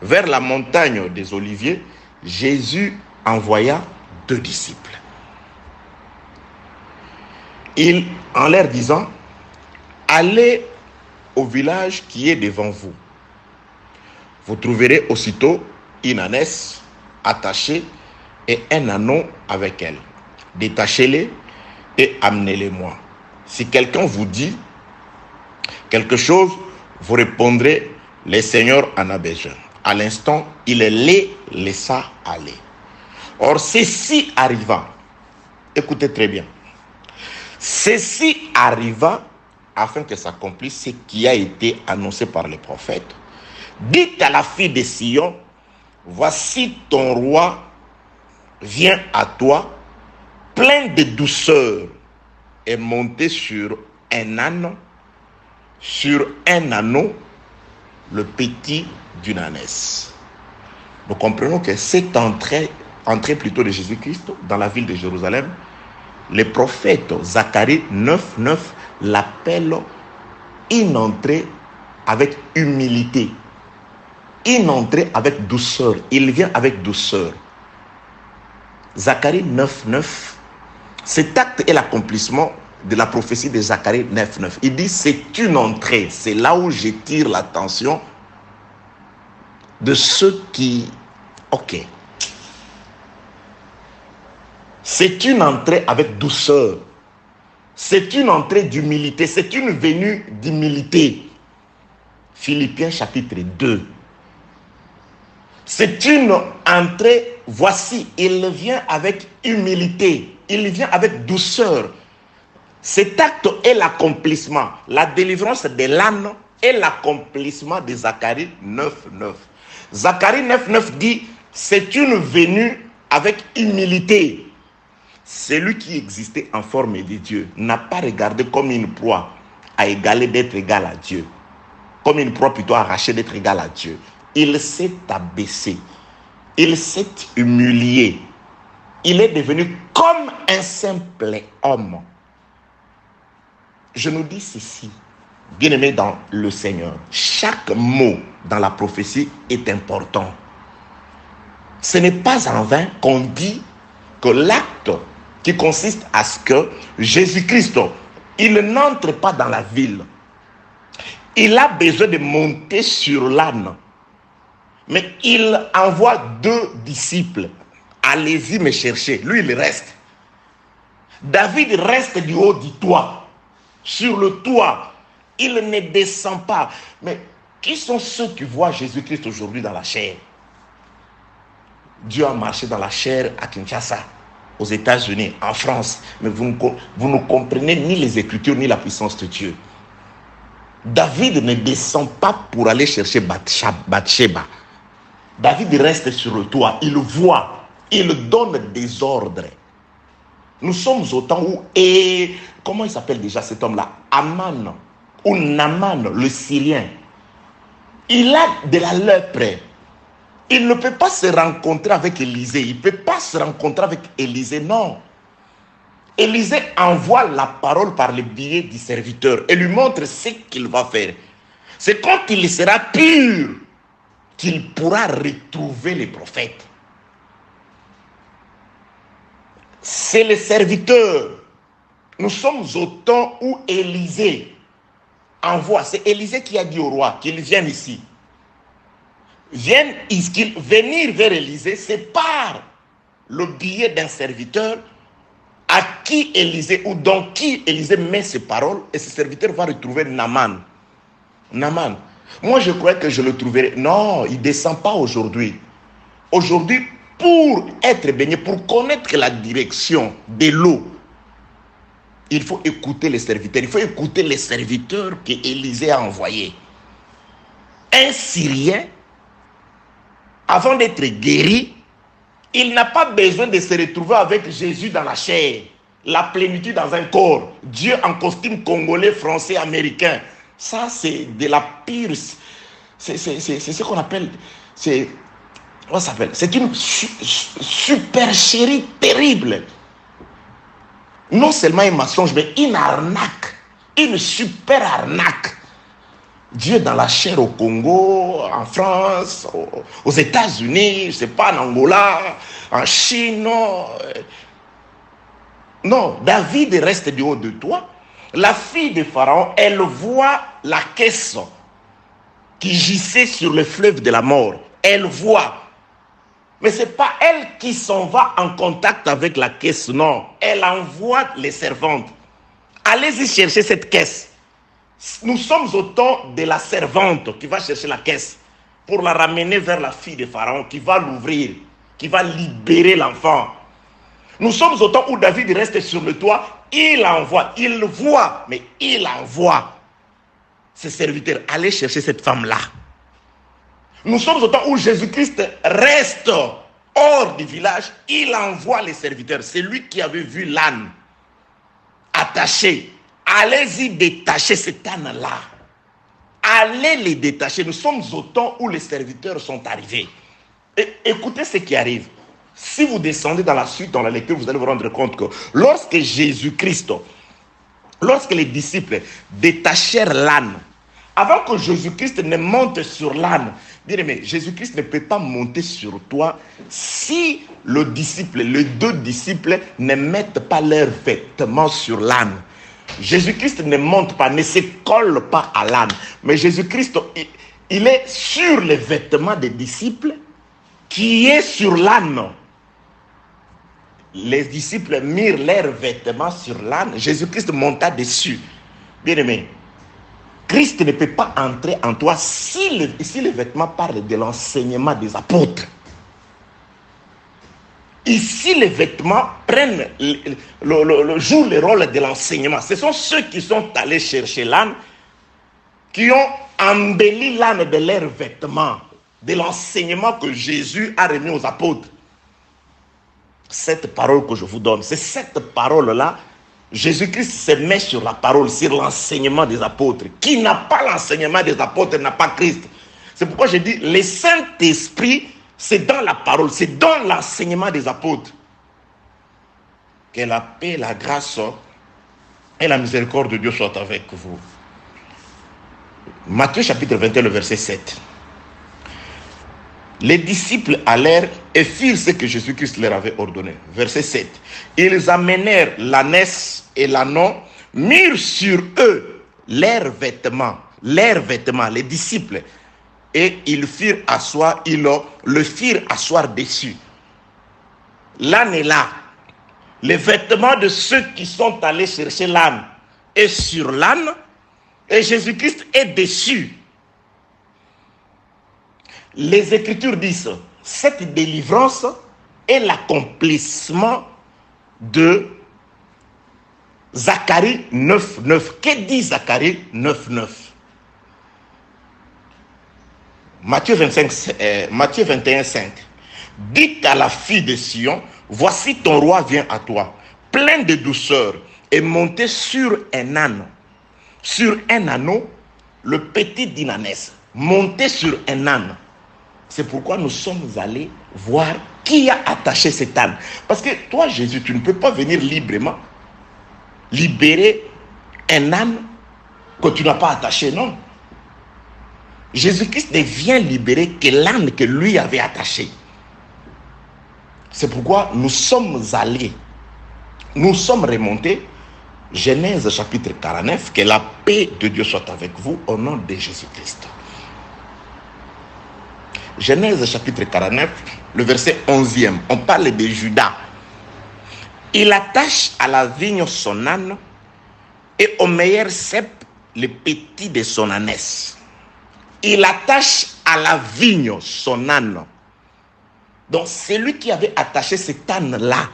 vers la montagne des Oliviers, Jésus envoya 2 disciples. En leur disant, allez au village qui est devant vous. Vous trouverez aussitôt une ânesse attachée et un ânon avec elle. Détachez-les et amenez-les-moi. Si quelqu'un vous dit quelque chose, vous répondrez, le Seigneur en a besoin. À l'instant, il les laissa aller. Or, ceci arriva, écoutez très bien, ceci arriva afin que s'accomplisse ce qui a été annoncé par les prophètes. Dites à la fille de Sion, voici ton roi vient à toi, plein de douceur, et monté sur un âne, sur un ânon, le petit d'une ânesse. Nous comprenons que cette entrée plutôt de Jésus-Christ dans la ville de Jérusalem, les prophètes Zacharie 9:9 l'appellent une entrée avec humilité, une entrée avec douceur. Il vient avec douceur. Zacharie 9:9, cet acte est l'accomplissement de la prophétie de Zacharie 9:9. Il dit c'est une entrée. C'est là où je tire l'attention de ceux qui... Ok. C'est une entrée avec douceur. C'est une entrée d'humilité. C'est une venue d'humilité. Philippiens chapitre 2. C'est une entrée, voici, il vient avec humilité. Il vient avec douceur. Cet acte est l'accomplissement. La délivrance de l'âne est l'accomplissement de Zacharie 9:9. Zacharie 9:9 dit, c'est une venue avec humilité. Celui qui existait en forme de Dieu n'a pas regardé comme une proie à égaler d'être égal à Dieu. Comme une proie plutôt arrachée d'être égal à Dieu. Il s'est abaissé. Il s'est humilié. Il est devenu comme un simple homme. Je nous dis ceci, bien-aimés dans le Seigneur. Chaque mot dans la prophétie est important. Ce n'est pas en vain qu'on dit que l'acte qui consiste à ce que Jésus-Christ, il n'entre pas dans la ville. Il a besoin de monter sur l'âne. Mais il envoie 2 disciples. Allez-y me chercher. Lui, il reste. David reste du haut du toit. Sur le toit. Il ne descend pas. Mais qui sont ceux qui voient Jésus-Christ aujourd'hui dans la chair? Dieu a marché dans la chair à Kinshasa, aux États-Unis, en France. Mais vous ne comprenez ni les Écritures ni la puissance de Dieu. David ne descend pas pour aller chercher Bathsheba. David reste sur le toit, il voit, il donne des ordres. Nous sommes au temps où, comment il s'appelle déjà cet homme-là? Aman, ou Naman, le Syrien. Il a de la lèpre. Il ne peut pas se rencontrer avec Élisée. Il ne peut pas se rencontrer avec Élisée, non. Élisée envoie la parole par le biais du serviteur et lui montre ce qu'il va faire. C'est quand il sera pur qu'il pourra retrouver les prophètes. C'est le serviteur. Nous sommes au temps où Élisée envoie. C'est Élisée qui a dit au roi qu'il vienne ici. Venir vers Élisée, c'est par le biais d'un serviteur à qui Élisée, ou dans qui Élisée met ses paroles, et ce serviteur va retrouver Naman. Moi, je croyais que je le trouverais. Non, il ne descend pas aujourd'hui. Aujourd'hui, Pour être baigné, pour connaître la direction de l'eau, il faut écouter les serviteurs. Il faut écouter les serviteurs qu'Élisée a envoyés. Un Syrien, avant d'être guéri, il n'a pas besoin de se retrouver avec Jésus dans la chair, la plénitude dans un corps, Dieu en costume congolais, français, américain. Ça, c'est de la pire. C'est ce qu'on appelle. C'est une supercherie terrible. Non seulement un mensonge, mais une arnaque. Une super arnaque. Dieu dans la chair au Congo, en France, aux États-Unis, je ne sais pas, en Angola, en Chine. Non. Non, David reste du haut de toi. La fille de Pharaon, elle voit la caisse qui gissait sur le fleuve de la mort. Elle voit. Mais ce n'est pas elle qui s'en va en contact avec la caisse, non. Elle envoie les servantes. Allez-y chercher cette caisse. Nous sommes au temps de la servante qui va chercher la caisse pour la ramener vers la fille de Pharaon qui va l'ouvrir, qui va libérer l'enfant. Nous sommes au temps où David reste sur le toit, il envoie, il voit, mais il envoie ses serviteurs. Allez chercher cette femme-là. Nous sommes au temps où Jésus-Christ reste hors du village, il envoie les serviteurs. C'est lui qui avait vu l'âne attaché. Allez-y détacher cet âne-là. Allez les détacher. Nous sommes au temps où les serviteurs sont arrivés. Et écoutez ce qui arrive. Si vous descendez dans la suite, dans la lecture, vous allez vous rendre compte que lorsque Jésus-Christ, lorsque les disciples détachèrent l'âne, avant que Jésus-Christ ne monte sur l'âne, mais Jésus-Christ ne peut pas monter sur toi si les deux disciples ne mettent pas leurs vêtements sur l'âne. Jésus-Christ ne monte pas, ne se colle pas à l'âne. Mais Jésus-Christ, il est sur les vêtements des disciples qui est sur l'âne. Les disciples mirent leurs vêtements sur l'âne. Jésus-Christ monta dessus. Bien-aimé, Christ ne peut pas entrer en toi si les vêtements parlent de l'enseignement des apôtres. Ici, les vêtements prennent jouent le rôle de l'enseignement. Ce sont ceux qui sont allés chercher l'âne, qui ont embelli l'âne de leurs vêtements, de l'enseignement que Jésus a remis aux apôtres. Cette parole que je vous donne, c'est cette parole-là. Jésus-Christ se met sur la parole, sur l'enseignement des apôtres. Qui n'a pas l'enseignement des apôtres n'a pas Christ. C'est pourquoi je dis, le Saint-Esprit, c'est dans la parole, c'est dans l'enseignement des apôtres. Que la paix, la grâce et la miséricorde de Dieu soient avec vous. Matthieu chapitre 21, le verset 7. Les disciples allèrent et firent ce que Jésus-Christ leur avait ordonné. Verset 7. Ils amenèrent l'ânesse et l'ânon, mirent sur eux leurs vêtements, les disciples, et ils le firent asseoir dessus. L'âne est là. Les vêtements de ceux qui sont allés chercher l'âne est sur l'âne, et Jésus-Christ est dessus. Les Écritures disent, cette délivrance est l'accomplissement de Zacharie 9.9. Que dit Zacharie 9.9? Matthieu 21.5. Dites à la fille de Sion, voici ton roi vient à toi, plein de douceur, et monté sur un âne. Sur un âneau, le petit d'une ânesse. Monté sur un âne. C'est pourquoi nous sommes allés voir qui a attaché cet âne. Parce que toi, Jésus, tu ne peux pas venir librement libérer un âne que tu n'as pas attaché, non. Jésus-Christ ne vient libérer que l'âne que lui avait attaché. C'est pourquoi nous sommes allés, nous sommes remontés, Genèse chapitre 49, que la paix de Dieu soit avec vous au nom de Jésus-Christ. Genèse chapitre 49, le verset 11e, on parle de Judas. Il attache à la vigne son âne et au meilleur cep le petit de son ânesse. Il attache à la vigne son âne Donc c'est lui qui avait attaché cet âne-là,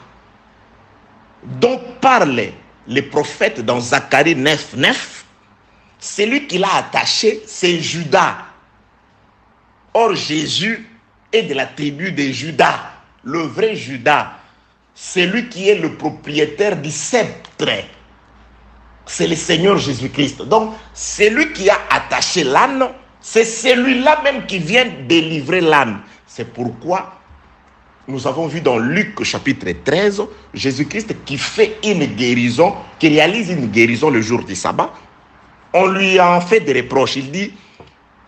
dont parlent les prophètes dans Zacharie 9, 9. C'est lui qui l'a attaché, c'est Judas. Or Jésus est de la tribu de Judas, le vrai Judas. C'est lui qui est le propriétaire du sceptre. C'est le Seigneur Jésus-Christ. Donc, c'est lui qui a attaché l'âne. C'est celui-là même qui vient délivrer l'âne. C'est pourquoi nous avons vu dans Luc chapitre 13, Jésus-Christ qui fait une guérison, qui réalise une guérison le jour du sabbat. On lui a en fait des reproches. Il dit,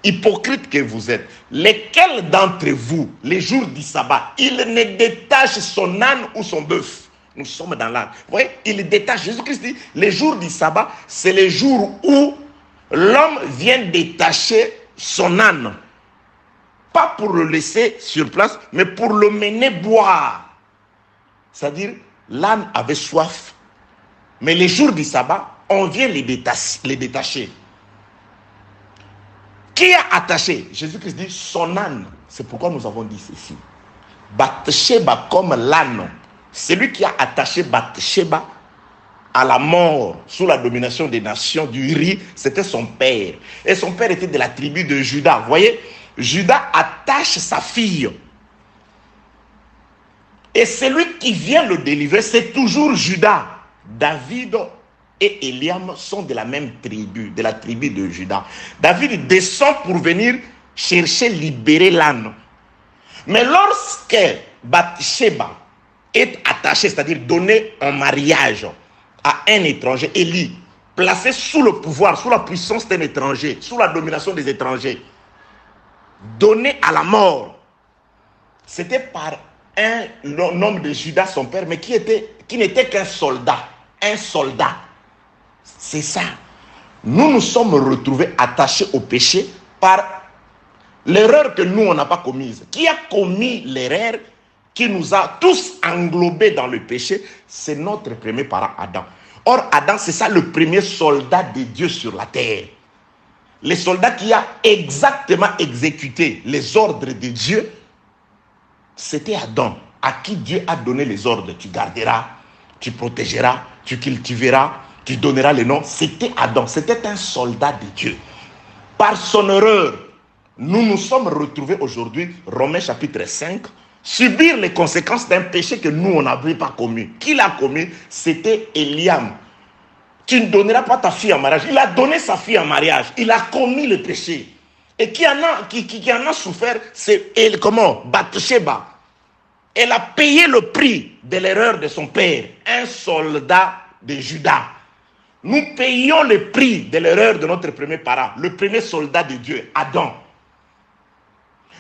hypocrite que vous êtes, lesquels d'entre vous, les jours du sabbat, il ne détache son âne ou son bœuf? Nous sommes dans l'âne. Vous voyez, il détache. Jésus-Christ dit, les jours du sabbat, c'est les jours où l'homme vient détacher son âne. Pas pour le laisser sur place, mais pour le mener boire. C'est-à-dire, l'âne avait soif. Mais les jours du sabbat, on vient les détacher. Qui a attaché? Jésus-Christ dit son âne. C'est pourquoi nous avons dit ceci. Bathsheba comme l'âne. Celui qui a attaché Bathsheba à la mort sous la domination des nations du riz, c'était son père. Et son père était de la tribu de Judas. Vous voyez, Judas attache sa fille. Et celui qui vient le délivrer, c'est toujours Judas. David et Eliam sont de la même tribu, de la tribu de Judas. David descend pour venir chercher, libérer l'âne. Mais lorsque Bathsheba est attachée, c'est-à-dire donnée en mariage à un étranger, Élie, placé sous le pouvoir, sous la puissance d'un étranger, sous la domination des étrangers, donné à la mort, c'était par un homme de Judas, son père, mais qui n'était qu'un soldat. Un soldat. C'est ça. Nous nous sommes retrouvés attachés au péché par l'erreur que nous, on n'a pas commise. Qui a commis l'erreur qui nous a tous englobés dans le péché? C'est notre premier parent, Adam. Or, Adam, c'est ça le premier soldat de Dieu sur la terre. Le soldat qui a exactement exécuté les ordres de Dieu, c'était Adam, à qui Dieu a donné les ordres. Tu garderas, tu protégeras, tu cultiveras, tu donneras les noms. C'était Adam, c'était un soldat de Dieu. Par son erreur, nous nous sommes retrouvés aujourd'hui, Romains chapitre 5, subir les conséquences d'un péché que nous, on n'avait pas commis. Qui l'a commis? C'était Eliam. Tu ne donneras pas ta fille en mariage. Il a donné sa fille en mariage. Il a commis le péché. Et qui en a souffert, c'est Bathsheba. Elle a payé le prix de l'erreur de son père, un soldat de Judas. Nous payons le prix de l'erreur de notre premier parent, le premier soldat de Dieu, Adam.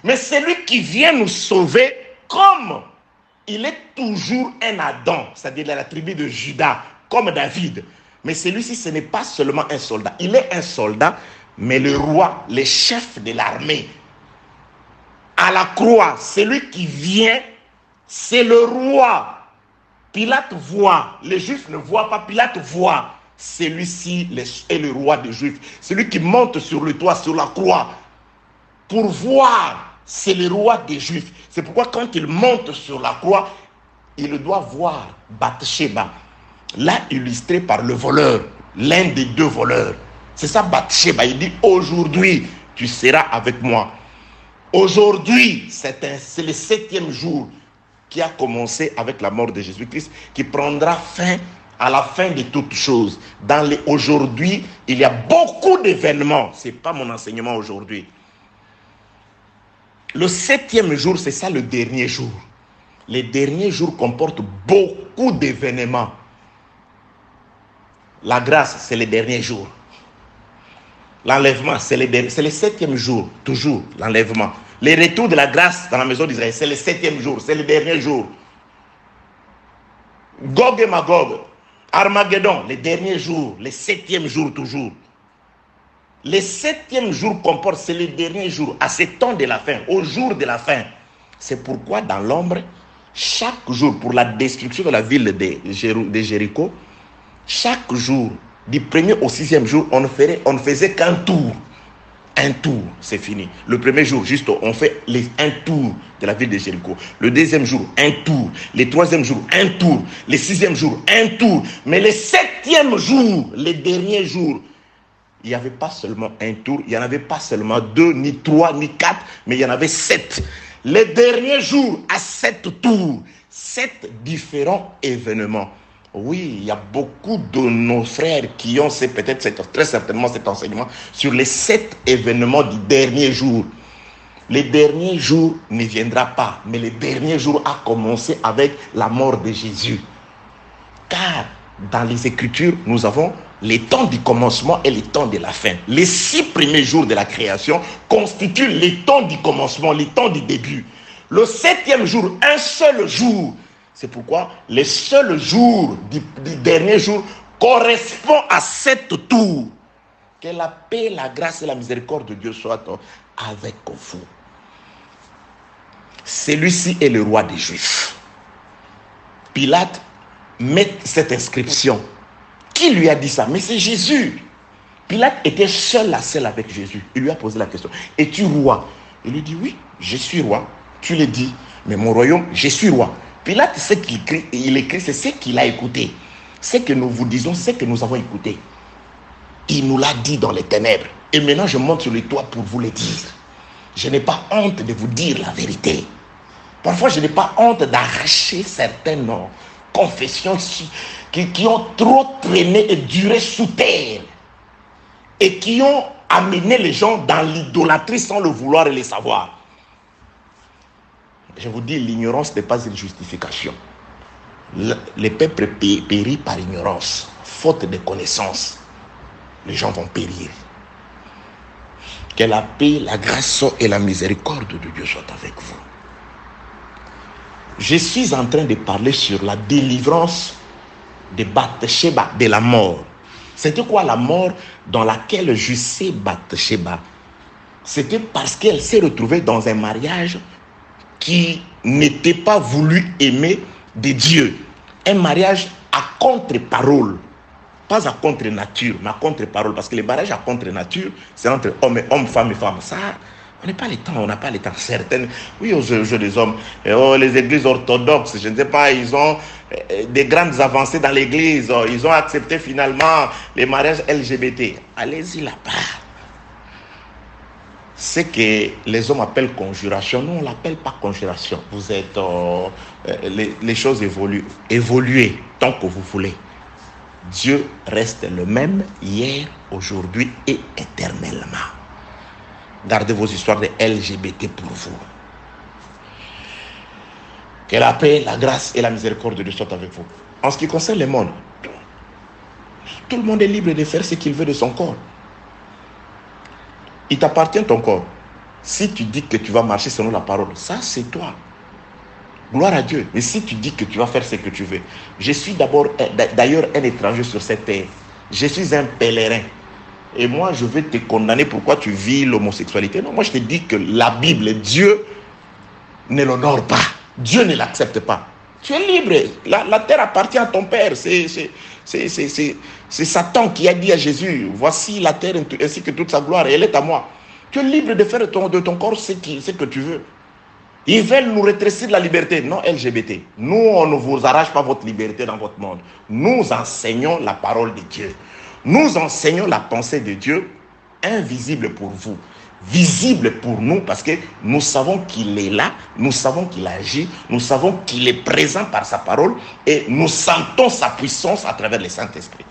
Mais celui qui vient nous sauver, comme il est toujours un Adam, c'est-à-dire de la tribu de Judas, comme David. Mais celui-ci, ce n'est pas seulement un soldat. Il est un soldat, mais le roi, le chef de l'armée. À la croix, celui qui vient, c'est le roi. Pilate voit, les Juifs ne voient pas, Pilate voit. Celui-ci est le roi des Juifs. Celui qui monte sur le toit, sur la croix, pour voir, c'est le roi des Juifs. C'est pourquoi quand il monte sur la croix, il doit voir Bathsheba, là illustré par le voleur, l'un des deux voleurs. C'est ça Bathsheba, il dit aujourd'hui tu seras avec moi. Aujourd'hui, c'est le 7e jour qui a commencé avec la mort de Jésus-Christ, qui prendra fin à la fin de toutes choses. Aujourd'hui, il y a beaucoup d'événements. Ce n'est pas mon enseignement aujourd'hui. Le 7e jour, c'est ça le dernier jour. Les derniers jours comportent beaucoup d'événements. La grâce, c'est le dernier jour. L'enlèvement, c'est le 7e jour, toujours l'enlèvement. Le retour de la grâce dans la maison d'Israël, c'est le 7e jour, c'est le dernier jour. Gog et Magog, Armageddon, le dernier jour, le 7e jour toujours. Le 7e jour comporte, c'est le dernier jour, à ce temps de la fin, au jour de la fin. C'est pourquoi dans l'ombre, chaque jour, pour la destruction de la ville de Jéricho, chaque jour, du 1er au 6e jour, on ne faisait qu'un tour. un tour, c'est fini. Le premier jour, juste, on fait un tour de la ville de Jéricho. Le deuxième jour, un tour. Le troisième jour, un tour. Le sixième jour, un tour. Mais le septième jour, les derniers jours, il n'y avait pas seulement un tour, il n'y en avait pas seulement 2, ni 3, ni 4, mais il y en avait 7. Les derniers jours, à 7 tours, 7 différents événements. Oui, il y a beaucoup de nos frères qui ont très certainement cet enseignement sur les 7 événements du dernier jour. Le dernier jour ne viendra pas, mais le dernier jour a commencé avec la mort de Jésus. Car dans les Écritures, nous avons les temps du commencement et les temps de la fin. Les 6 premiers jours de la création constituent les temps du commencement, les temps du début. Le 7e jour, un seul jour. C'est pourquoi le seul jour du dernier jour correspond à 7 tours. Que la paix, la grâce et la miséricorde de Dieu soient avec vous. Celui-ci est le roi des Juifs. Pilate met cette inscription. Qui lui a dit ça? Mais c'est Jésus. Pilate était seul avec Jésus. Il lui a posé la question. Es-tu roi? Il lui dit oui, je suis roi. Tu le dis, mais mon royaume, je suis roi. Pilate, ce qu'il écrit, c'est ce qu'il a écouté. Ce que nous vous disons, c'est ce que nous avons écouté. Il nous l'a dit dans les ténèbres. Et maintenant, je monte sur le toit pour vous le dire. Je n'ai pas honte de vous dire la vérité. Parfois, je n'ai pas honte d'arracher certaines confessions qui ont trop traîné et duré sous terre. Et qui ont amené les gens dans l'idolâtrie sans le vouloir et le savoir. Je vous dis, l'ignorance n'est pas une justification. Les peuples périssent par ignorance, faute de connaissances. Les gens vont périr. Que la paix, la grâce et la miséricorde de Dieu soient avec vous. Je suis en train de parler sur la délivrance de Bathsheba, de la mort. C'était quoi la mort dans laquelle jussait Bathsheba? C'était parce qu'elle s'est retrouvée dans un mariage qui n'était pas voulu aimer de Dieu. Un mariage à contre-parole. Pas à contre-nature, mais à contre-parole. Parce que les mariages à contre-nature, c'est entre hommes et hommes, femmes et femmes. Ça, on n'a pas le temps, Certaines, oui, aux jeux des hommes. Les églises orthodoxes, je ne sais pas, ils ont des grandes avancées dans l'église. Ils ont accepté finalement les mariages LGBT. Allez-y là-bas. Ce que les hommes appellent conjuration, nous on ne l'appelle pas conjuration. Vous êtes, les choses évoluent. Évoluez tant que vous voulez. Dieu reste le même hier, aujourd'hui et éternellement. Gardez vos histoires de LGBT pour vous. Que la paix, la grâce et la miséricorde de Dieu soient avec vous. En ce qui concerne le monde, tout le monde est libre de faire ce qu'il veut de son corps. Il t'appartient ton corps. Si tu dis que tu vas marcher selon la parole, ça c'est toi. Gloire à Dieu. Mais si tu dis que tu vas faire ce que tu veux, je suis d'ailleurs un étranger sur cette terre. Je suis un pèlerin. Et moi, je vais te condamner pourquoi tu vis l'homosexualité. Non, moi je te dis que la Bible, Dieu ne l'honore pas. Dieu ne l'accepte pas. Tu es libre. La terre appartient à ton père. C'est Satan qui a dit à Jésus, voici la terre ainsi que toute sa gloire, et elle est à moi. Tu es libre de faire de ton corps ce que tu veux. Ils veulent nous rétrécir la liberté. Non, LGBT. Nous, on ne vous arrache pas votre liberté dans votre monde. Nous enseignons la parole de Dieu. Nous enseignons la pensée de Dieu, invisible pour vous, visible pour nous, parce que nous savons qu'il est là, nous savons qu'il agit, nous savons qu'il est présent par sa parole, et nous sentons sa puissance à travers le Saint-Esprit.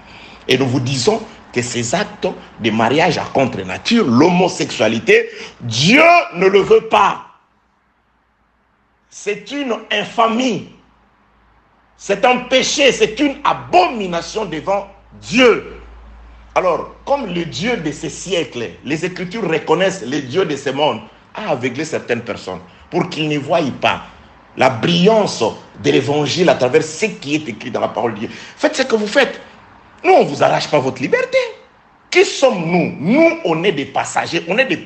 Et nous vous disons que ces actes de mariage à contre-nature, l'homosexualité, Dieu ne le veut pas. C'est une infamie. C'est un péché, c'est une abomination devant Dieu. Alors, comme le Dieu de ces siècles, les Écritures reconnaissent le Dieu de ce monde, a aveuglé certaines personnes pour qu'ils ne voient pas la brillance de l'évangile à travers ce qui est écrit dans la parole de Dieu. Faites ce que vous faites. Nous, on ne vous arrache pas votre liberté. Qui sommes-nous? Nous, on est des passagers, on est des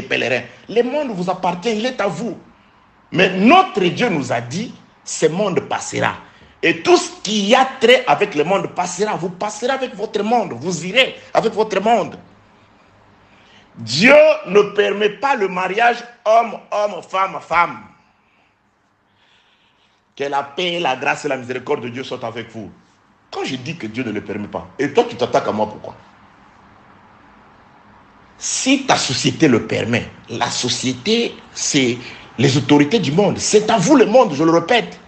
pèlerins. Le monde vous appartient, il est à vous. Mais notre Dieu nous a dit, ce monde passera. Et tout ce qui a trait avec le monde passera. Vous passerez avec votre monde. Vous irez avec votre monde. Dieu ne permet pas le mariage homme-homme, femme-femme. Que la paix, la grâce et la miséricorde de Dieu soient avec vous. Quand je dis que Dieu ne le permet pas, et toi tu t'attaques à moi, pourquoi? Si ta société le permet, la société, c'est les autorités du monde. C'est à vous le monde, je le répète.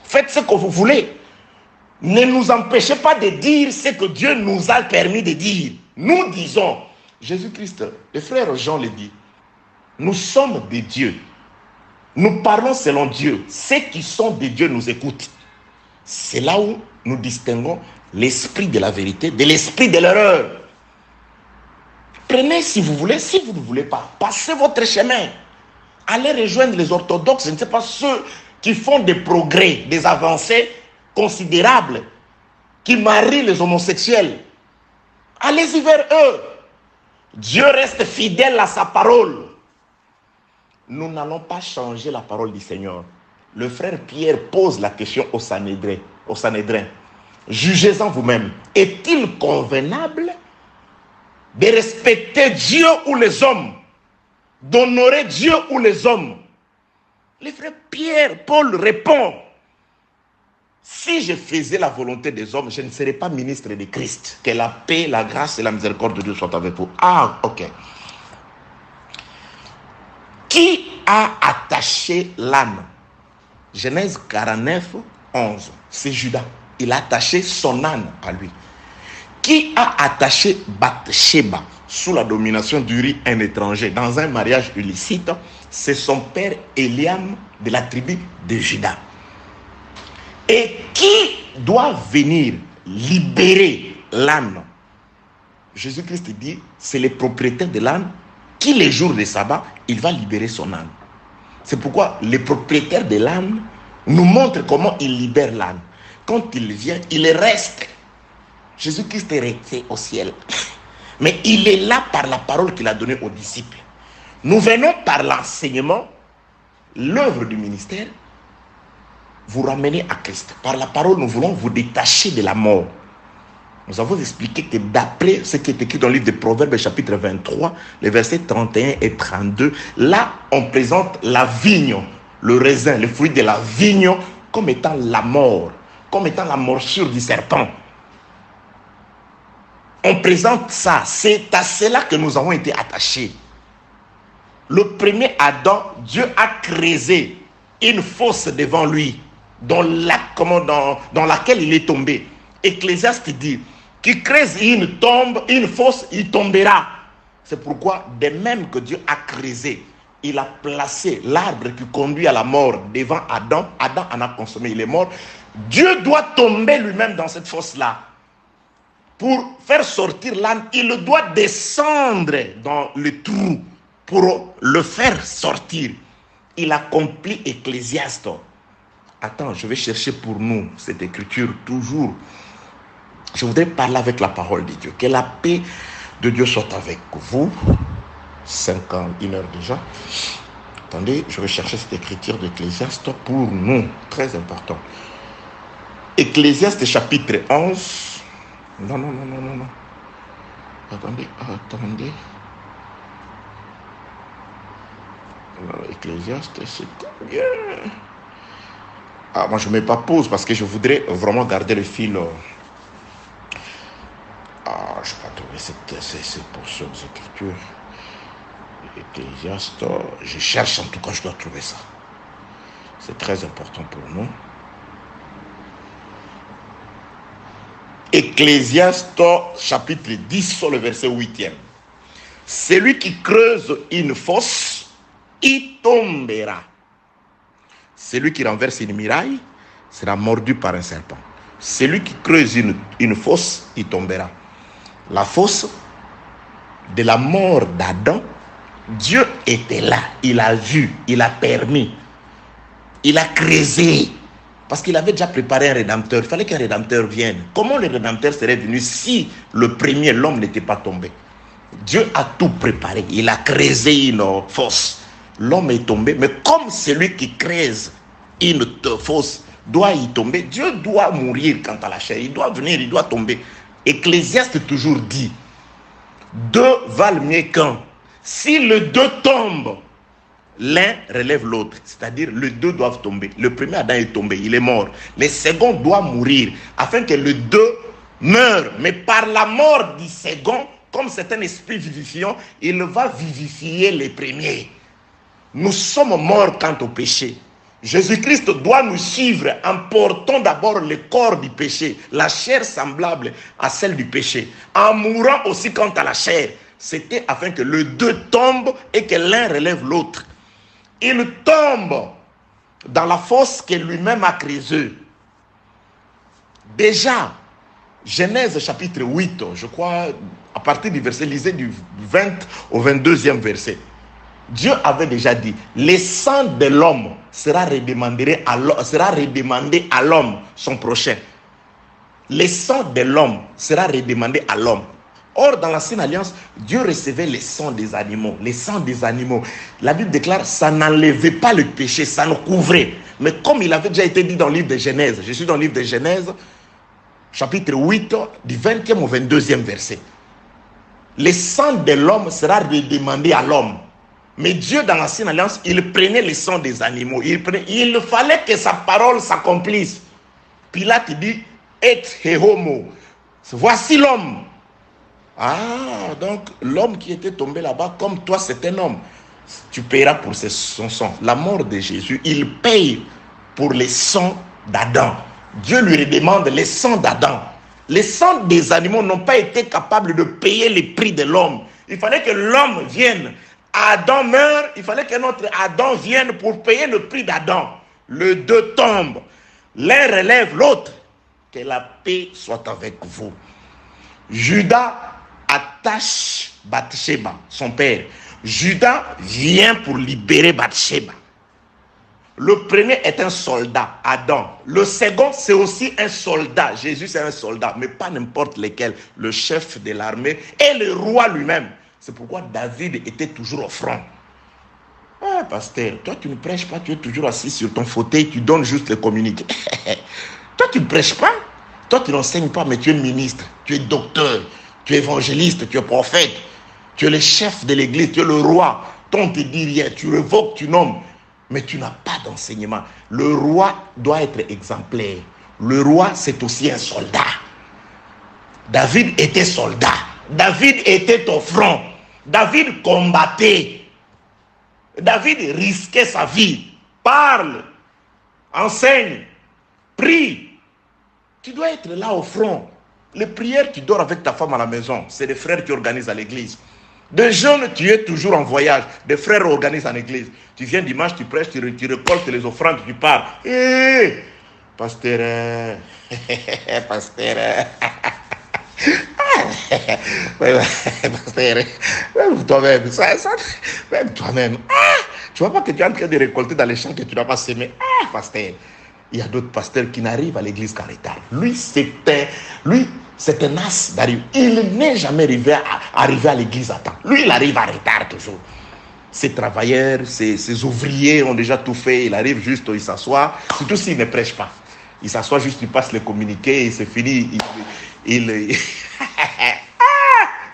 Faites ce que vous voulez. Ne nous empêchez pas de dire ce que Dieu nous a permis de dire. Nous disons, Jésus-Christ, le frère Jean le dit, nous sommes des dieux. Nous parlons selon Dieu. Ceux qui sont des dieux nous écoutent. C'est là où nous distinguons l'esprit de la vérité de l'esprit de l'erreur. Prenez si vous voulez, si vous ne voulez pas, passez votre chemin. Allez rejoindre les orthodoxes, je ne sais pas, ceux qui font des progrès, des avancées considérables, qui marient les homosexuels. Allez-y vers eux. Dieu reste fidèle à sa parole. Nous n'allons pas changer la parole du Seigneur. Le frère Pierre pose la question au Sanhédrin. Jugez-en vous-même. Est-il convenable de respecter Dieu ou les hommes, d'honorer Dieu ou les hommes? Le frère Pierre, Paul répond, si je faisais la volonté des hommes, je ne serais pas ministre de Christ. Que la paix, la grâce et la miséricorde de Dieu soient avec vous. Ah, ok. Qui a attaché l'âne? Genèse 49, 11. C'est Judas. Il a attaché son âne à lui. Qui a attaché Bathsheba sous la domination d'Uri, un étranger, dans un mariage illicite? C'est son père Éliam de la tribu de Juda. Et qui doit venir libérer l'âne? Jésus-Christ dit, c'est le propriétaire de l'âne qui, les jours de sabbat, il va libérer son âne. C'est pourquoi le propriétaire de l'âne nous montre comment il libère l'âne. Quand il vient, il reste. Jésus-Christ est resté au ciel. Mais il est là par la parole qu'il a donnée aux disciples. Nous venons par l'enseignement, l'œuvre du ministère, vous ramener à Christ. Par la parole, nous voulons vous détacher de la mort. Nous avons expliqué que d'après ce qui est écrit dans le livre de Proverbes, chapitre 23, les versets 31 et 32, là, on présente la vigne, le raisin, le fruit de la vigne, comme étant la mort, comme étant la morsure du serpent. On présente ça. C'est à cela que nous avons été attachés. Le premier Adam, Dieu a creusé une fosse devant lui, dans laquelle il est tombé. Ecclésiaste dit, qui creuse une tombe, une fosse, il tombera. C'est pourquoi, de même que Dieu a creusé, il a placé l'arbre qui conduit à la mort devant Adam. Adam en a consommé, il est mort. Dieu doit tomber lui-même dans cette fosse-là. Pour faire sortir l'âne, il doit descendre dans le trou pour le faire sortir. Il accomplit Ecclésiaste. Attends, je vais chercher pour nous cette écriture toujours. Je voudrais parler avec la parole de Dieu. Que la paix de Dieu soit avec vous. 5 ans, 1 heure déjà. Attendez, je vais chercher cette écriture d'Ecclésiaste pour nous. Très important. Ecclésiaste chapitre 11. Non. Attendez. Ecclésiaste, c'est combien? Ah, moi je ne mets pas pause parce que je voudrais vraiment garder le fil. Ah, je ne vais pas trouver cette portion d'écriture. Ecclésiaste, je cherche en tout cas, je dois trouver ça. C'est très important pour nous. Ecclésiaste chapitre 10, le verset 8e. Celui qui creuse une fosse, il tombera. Celui qui renverse une muraille sera mordu par un serpent. Celui qui creuse une fosse, il tombera. La fosse de la mort d'Adam, Dieu était là. Il a vu, il a permis. Il a creusé. Parce qu'il avait déjà préparé un rédempteur. Il fallait qu'un rédempteur vienne. Comment le rédempteur serait venu si le premier, l'homme, n'était pas tombé? Dieu a tout préparé. Il a creusé une fosse. L'homme est tombé. Mais comme celui qui creuse une fosse doit y tomber, Dieu doit mourir quant à la chair. Il doit venir, il doit tomber. Ecclésiaste toujours dit, 2 valent mieux qu'un. Si les deux tombent, l'un relève l'autre. C'est-à-dire, les deux doivent tomber. Le premier Adam est tombé, il est mort. Le second doit mourir, afin que les deux meurent. Mais par la mort du second, comme c'est un esprit vivifiant, il va vivifier les premiers. Nous sommes morts quant au péché. Jésus-Christ doit nous suivre en portant d'abord le corps du péché, la chair semblable à celle du péché, en mourant aussi quant à la chair. C'était afin que les deux tombent et que l'un relève l'autre. Il tombe dans la fosse que lui-même a creusée. Déjà, Genèse chapitre 8, je crois, à partir du verset, lisez du 20 au 22e verset. Dieu avait déjà dit, le sang de l'homme sera redemandé à l'homme, son prochain. Le sang de l'homme sera redemandé à l'homme. Or, dans l'ancienne alliance, Dieu recevait le sang des animaux. Le sang des animaux. La Bible déclare, ça n'enlevait pas le péché, ça le couvrait. Mais comme il avait déjà été dit dans le livre de Genèse, je suis dans le livre de Genèse, chapitre 8, du 20e au 22e verset. Le sang de l'homme sera redemandé à l'homme. Mais Dieu, dans l'ancienne alliance, il prenait le sang des animaux. Il fallait que sa parole s'accomplisse. Pilate dit, et homo. Voici l'homme. Ah, donc l'homme qui était tombé là-bas, comme toi, c'est un homme. Tu paieras pour son sang. La mort de Jésus, il paye pour le sang d'Adam. Dieu lui demande le sang d'Adam. Les sangs des animaux n'ont pas été capables de payer le prix de l'homme. Il fallait que l'homme vienne. Adam meurt, il fallait que notre Adam vienne pour payer le prix d'Adam. Les deux tombent. L'un relève l'autre. Que la paix soit avec vous. Judas attache Bathsheba, son père. Judas vient pour libérer Bathsheba. Le premier est un soldat, Adam. Le second, c'est aussi un soldat. Jésus, c'est un soldat, mais pas n'importe lequel. Le chef de l'armée et le roi lui-même. C'est pourquoi David était toujours au front. Ah, pasteur, toi tu ne prêches pas, tu es toujours assis sur ton fauteuil, tu donnes juste les communiqués. Toi tu ne prêches pas, toi tu n'enseignes pas, mais tu es ministre, tu es docteur, tu es évangéliste, tu es prophète, tu es le chef de l'église, tu es le roi. Toi on ne te dit rien, tu revoques, tu nommes, mais tu n'as pas d'enseignement. Le roi doit être exemplaire. Le roi, c'est aussi un soldat. David était soldat. David était au front. David combattait. David risquait sa vie. Parle, enseigne, prie. Tu dois être là au front. Les prières, tu dors avec ta femme à la maison. C'est des frères qui organisent à l'église. Des jeunes, tu es toujours en voyage. Des frères organisent en église. Tu viens dimanche, tu prêches, tu récoltes les offrandes, tu pars. Hé, pasteur, pasteur. Pasteur, même toi-même, même toi-même. Tu vois pas que tu es en train de récolter dans les champs que tu n'as pas semé. Pasteur. Il y a d'autres pasteurs qui n'arrivent à l'église qu'en retard. Lui, c'est un as d'arriver. Il n'est jamais arrivé à l'église à temps. Lui, il arrive en retard toujours. Ses travailleurs, ses ouvriers ont déjà tout fait. Il arrive juste, il s'assoit. Surtout s'il ne prêche pas. Il s'assoit juste, il passe les communiqués et c'est fini.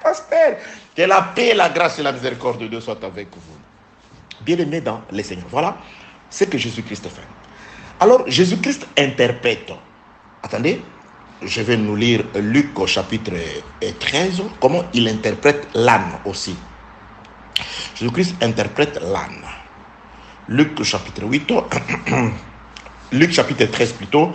Pasteur, que la paix, la grâce et la miséricorde de Dieu soient avec vous. Bien-aimés dans les Seigneurs. Voilà ce que Jésus-Christ fait. Alors, Jésus-Christ interprète. Attendez, je vais nous lire Luc au chapitre 13, comment il interprète l'âne aussi. Jésus-Christ interprète l'âne. Luc chapitre 8, Luc chapitre 13 plutôt,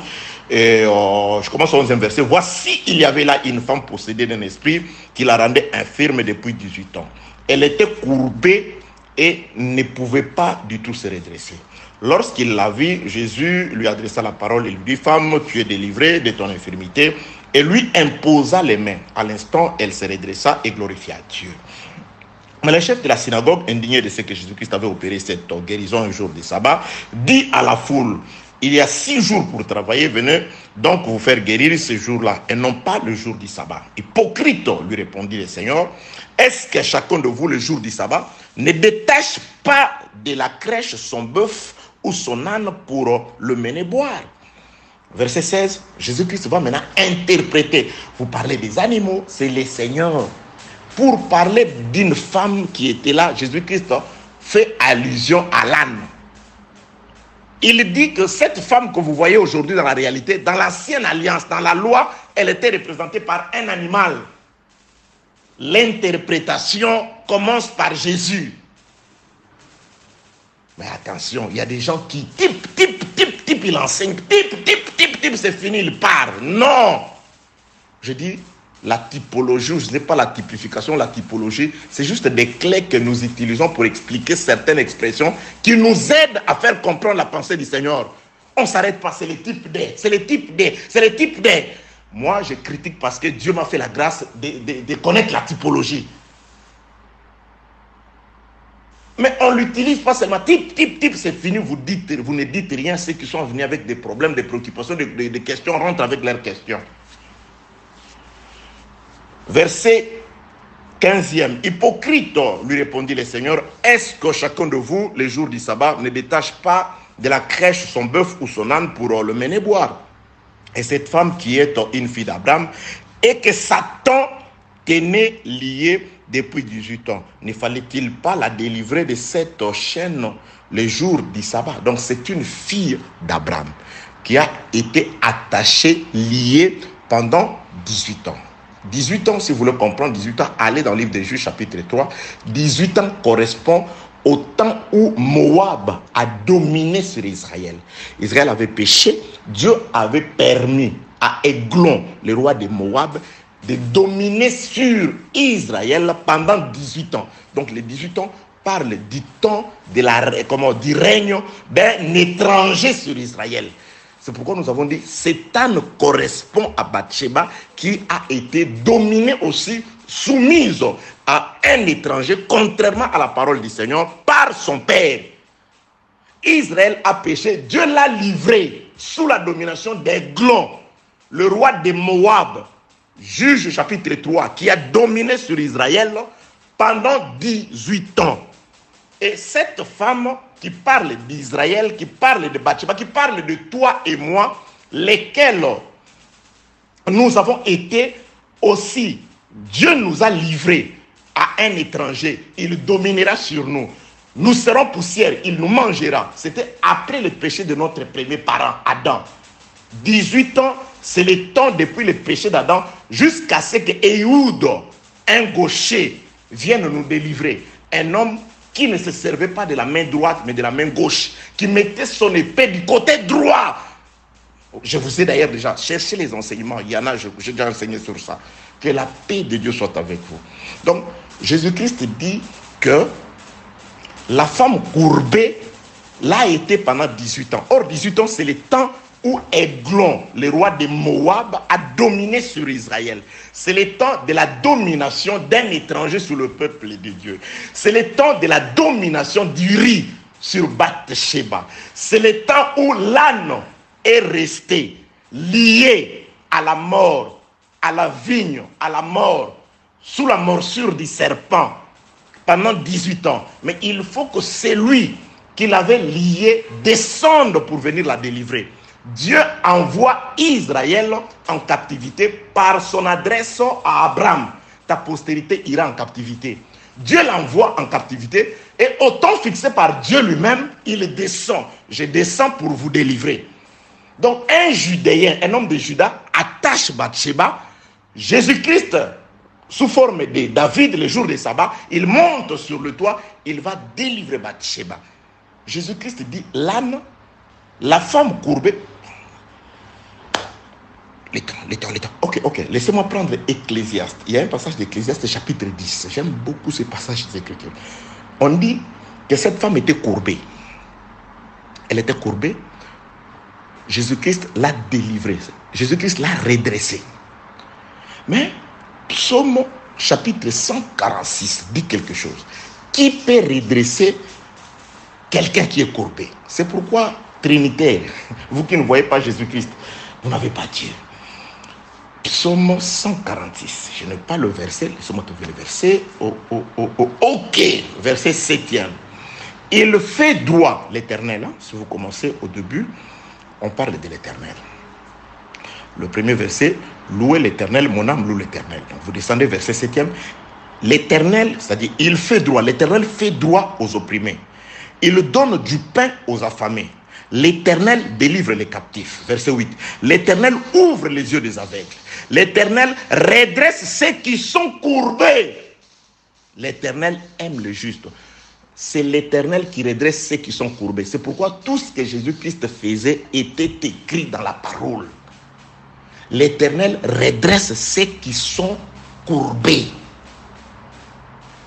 et je commence au 11e verset. Voici, il y avait là une femme possédée d'un esprit qui la rendait infirme depuis 18 ans. Elle était courbée et ne pouvait pas du tout se redresser. Lorsqu'il la vit, Jésus lui adressa la parole et lui dit, femme, tu es délivrée de ton infirmité, et lui imposa les mains. À l'instant, elle se redressa et glorifia Dieu. Mais le chef de la synagogue, indigné de ce que Jésus-Christ avait opéré cette guérison un jour de sabbat, dit à la foule, il y a 6 jours pour travailler, venez donc vous faire guérir ce jour-là, et non pas le jour du sabbat. Hypocrite, lui répondit le Seigneur, est-ce que chacun de vous, le jour du sabbat, ne détache pas de la crèche son bœuf ou son âne pour le mener boire? Verset 16, Jésus-Christ va maintenant interpréter. Vous parlez des animaux, c'est le Seigneur. pour parler d'une femme qui était là. Jésus-Christ fait allusion à l'âne. Il dit que cette femme que vous voyez aujourd'hui dans la réalité, dans l'ancienne alliance, dans la loi, elle était représentée par un animal. L'interprétation commence par Jésus. Mais attention, il y a des gens qui type, il enseigne, type, c'est fini, il part. Non! Je dis, la typologie, ce n'est pas la typification, la typologie, c'est juste des clés que nous utilisons pour expliquer certaines expressions qui nous aident à faire comprendre la pensée du Seigneur. On ne s'arrête pas, c'est le type D, c'est le type D, c'est le type D. Moi, je critique parce que Dieu m'a fait la grâce de connaître la typologie. Mais on ne l'utilise pas seulement. Type, c'est fini, vous ne dites rien. Ceux qui sont venus avec des problèmes, des préoccupations, des questions, rentrent avec leurs questions. Verset 15e. Hypocrite, lui répondit le Seigneur, est-ce que chacun de vous, les jours du sabbat, ne détache pas de la crèche son bœuf ou son âne pour le mener boire? Et cette femme qui est une fille d'Abraham, et que Satan tenait liée depuis 18 ans, ne fallait-il pas la délivrer de cette chaîne le jour du sabbat? Donc c'est une fille d'Abraham qui a été attachée, liée pendant 18 ans. 18 ans, si vous voulez comprendre, 18 ans, allez dans le livre des Juges, chapitre 3. 18 ans correspond au temps où Moab a dominé sur Israël. Israël avait péché, Dieu avait permis à Églon, le roi de Moab, de dominer sur Israël pendant 18 ans. Donc les 18 ans parlent du temps du règne d'un étranger sur Israël. C'est pourquoi nous avons dit, Satan correspond à Bathsheba qui a été dominée aussi, soumise à un étranger, contrairement à la parole du Seigneur, par son père. Israël a péché, Dieu l'a livré sous la domination d'Églon, le roi de Moab, Juge chapitre 3, qui a dominé sur Israël pendant 18 ans. Et cette femme qui parle d'Israël, qui parle de Bathsheba, qui parle de toi et moi, lesquels nous avons été aussi, Dieu nous a livrés à un étranger, il dominera sur nous. Nous serons poussière, il nous mangera. C'était après le péché de notre premier parent, Adam. 18 ans, c'est le temps depuis le péché d'Adam jusqu'à ce que Ehud, un gaucher, vienne nous délivrer. Un homme qui ne se servait pas de la main droite, mais de la main gauche, qui mettait son épée du côté droit. Je vous ai d'ailleurs déjà cherché les enseignements, il y en a, j'ai déjà enseigné sur ça. Que la paix de Dieu soit avec vous. Donc, Jésus-Christ dit que la femme courbée l'a été pendant 18 ans. Or, 18 ans, c'est le temps où Églon, le roi de Moab, a dominé sur Israël. C'est le temps de la domination d'un étranger sur le peuple de Dieu. C'est le temps de la domination d'Uri sur Bathsheba. C'est le temps où l'âne est resté lié à la mort, à la vigne, à la mort, sous la morsure du serpent pendant 18 ans. Mais il faut que celui qui l'avait lié descende pour venir la délivrer. Dieu envoie Israël en captivité par son adresse à Abraham. Ta postérité ira en captivité. Dieu l'envoie en captivité et au temps fixé par Dieu lui-même, il descend. Je descends pour vous délivrer. Donc un Judéen, un homme de Juda, attache Bathsheba. Jésus-Christ, sous forme de David, le jour du sabbat, il monte sur le toit, il va délivrer Bathsheba. Jésus-Christ dit, l'âne, la femme courbée. L'étang. Ok. Laissez-moi prendre Ecclésiaste. Il y a un passage d'Ecclésiaste chapitre 10. J'aime beaucoup ce passage d'Écriture. On dit que cette femme était courbée. Elle était courbée. Jésus-Christ l'a délivrée. Jésus-Christ l'a redressée. Mais Psaume chapitre 146 dit quelque chose. Qui peut redresser quelqu'un qui est courbé? C'est pourquoi, Trinitaire, vous qui ne voyez pas Jésus-Christ, vous n'avez pas Dieu. Psaume 146. Je n'ai pas le verset. Laissez-moi trouver le verset. Ok. Verset 7e. Il fait droit l'Éternel. Si vous commencez au début, on parle de l'Éternel. Le premier verset, louez l'Éternel, mon âme loue l'Éternel. Donc vous descendez verset 7e. L'Éternel, c'est-à-dire, il fait droit. L'Éternel fait droit aux opprimés. Il donne du pain aux affamés. L'Éternel délivre les captifs. Verset 8. L'Éternel ouvre les yeux des aveugles. L'Éternel redresse ceux qui sont courbés. L'Éternel aime le juste. C'est l'Éternel qui redresse ceux qui sont courbés. C'est pourquoi tout ce que Jésus-Christ faisait était écrit dans la parole. L'Éternel redresse ceux qui sont courbés.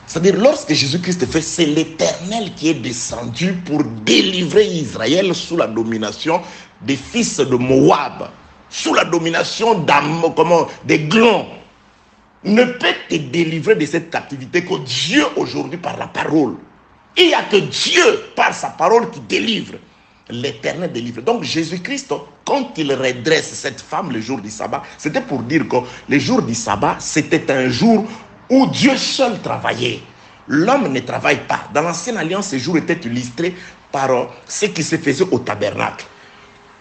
C'est-à-dire, lorsque Jésus-Christ fait, c'est l'Éternel qui est descendu pour délivrer Israël sous la domination des fils de Moab, sous la domination des Glons. Ne peut te délivrer de cette captivité que Dieu aujourd'hui par la parole. Il n'y a que Dieu par sa parole qui délivre. L'Éternel délivre. Donc Jésus-Christ, quand il redresse cette femme le jour du sabbat, c'était pour dire que le jour du sabbat, c'était un jour où Dieu seul travaillait. L'homme ne travaille pas. Dans l'ancienne alliance, ce jour était illustré par ce qui se faisait au tabernacle.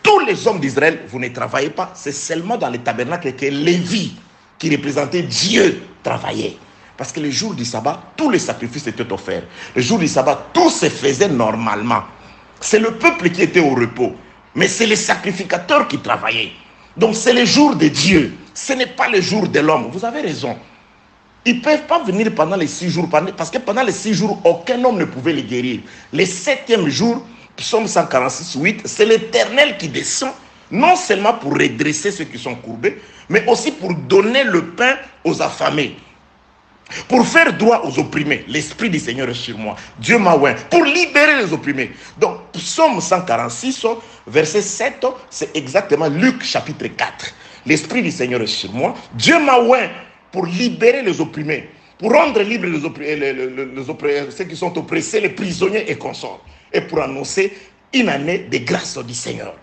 Tous les hommes d'Israël, vous ne travaillez pas. C'est seulement dans le tabernacle que Lévi, qui représentait Dieu, travaillait. Parce que le jour du sabbat, tous les sacrifices étaient offerts. Le jour du sabbat, tout se faisait normalement. C'est le peuple qui était au repos. Mais c'est les sacrificateurs qui travaillaient. Donc c'est le jour de Dieu. Ce n'est pas le jour de l'homme. Vous avez raison. Ils ne peuvent pas venir pendant les 6 jours. Parce que pendant les 6 jours, aucun homme ne pouvait les guérir. Le 7e jour, Psaume 146, 8, c'est l'Éternel qui descend. Non seulement pour redresser ceux qui sont courbés, mais aussi pour donner le pain aux affamés. Pour faire droit aux opprimés. L'Esprit du Seigneur est sur moi. Dieu m'a oint. Pour libérer les opprimés. Donc, Psaume 146, verset 7, c'est exactement Luc chapitre 4. L'Esprit du Seigneur est sur moi. Dieu m'a oint pour libérer les opprimés. Pour rendre libres ceux qui sont oppressés, les prisonniers et consorts. Et pour annoncer une année de grâce du Seigneur.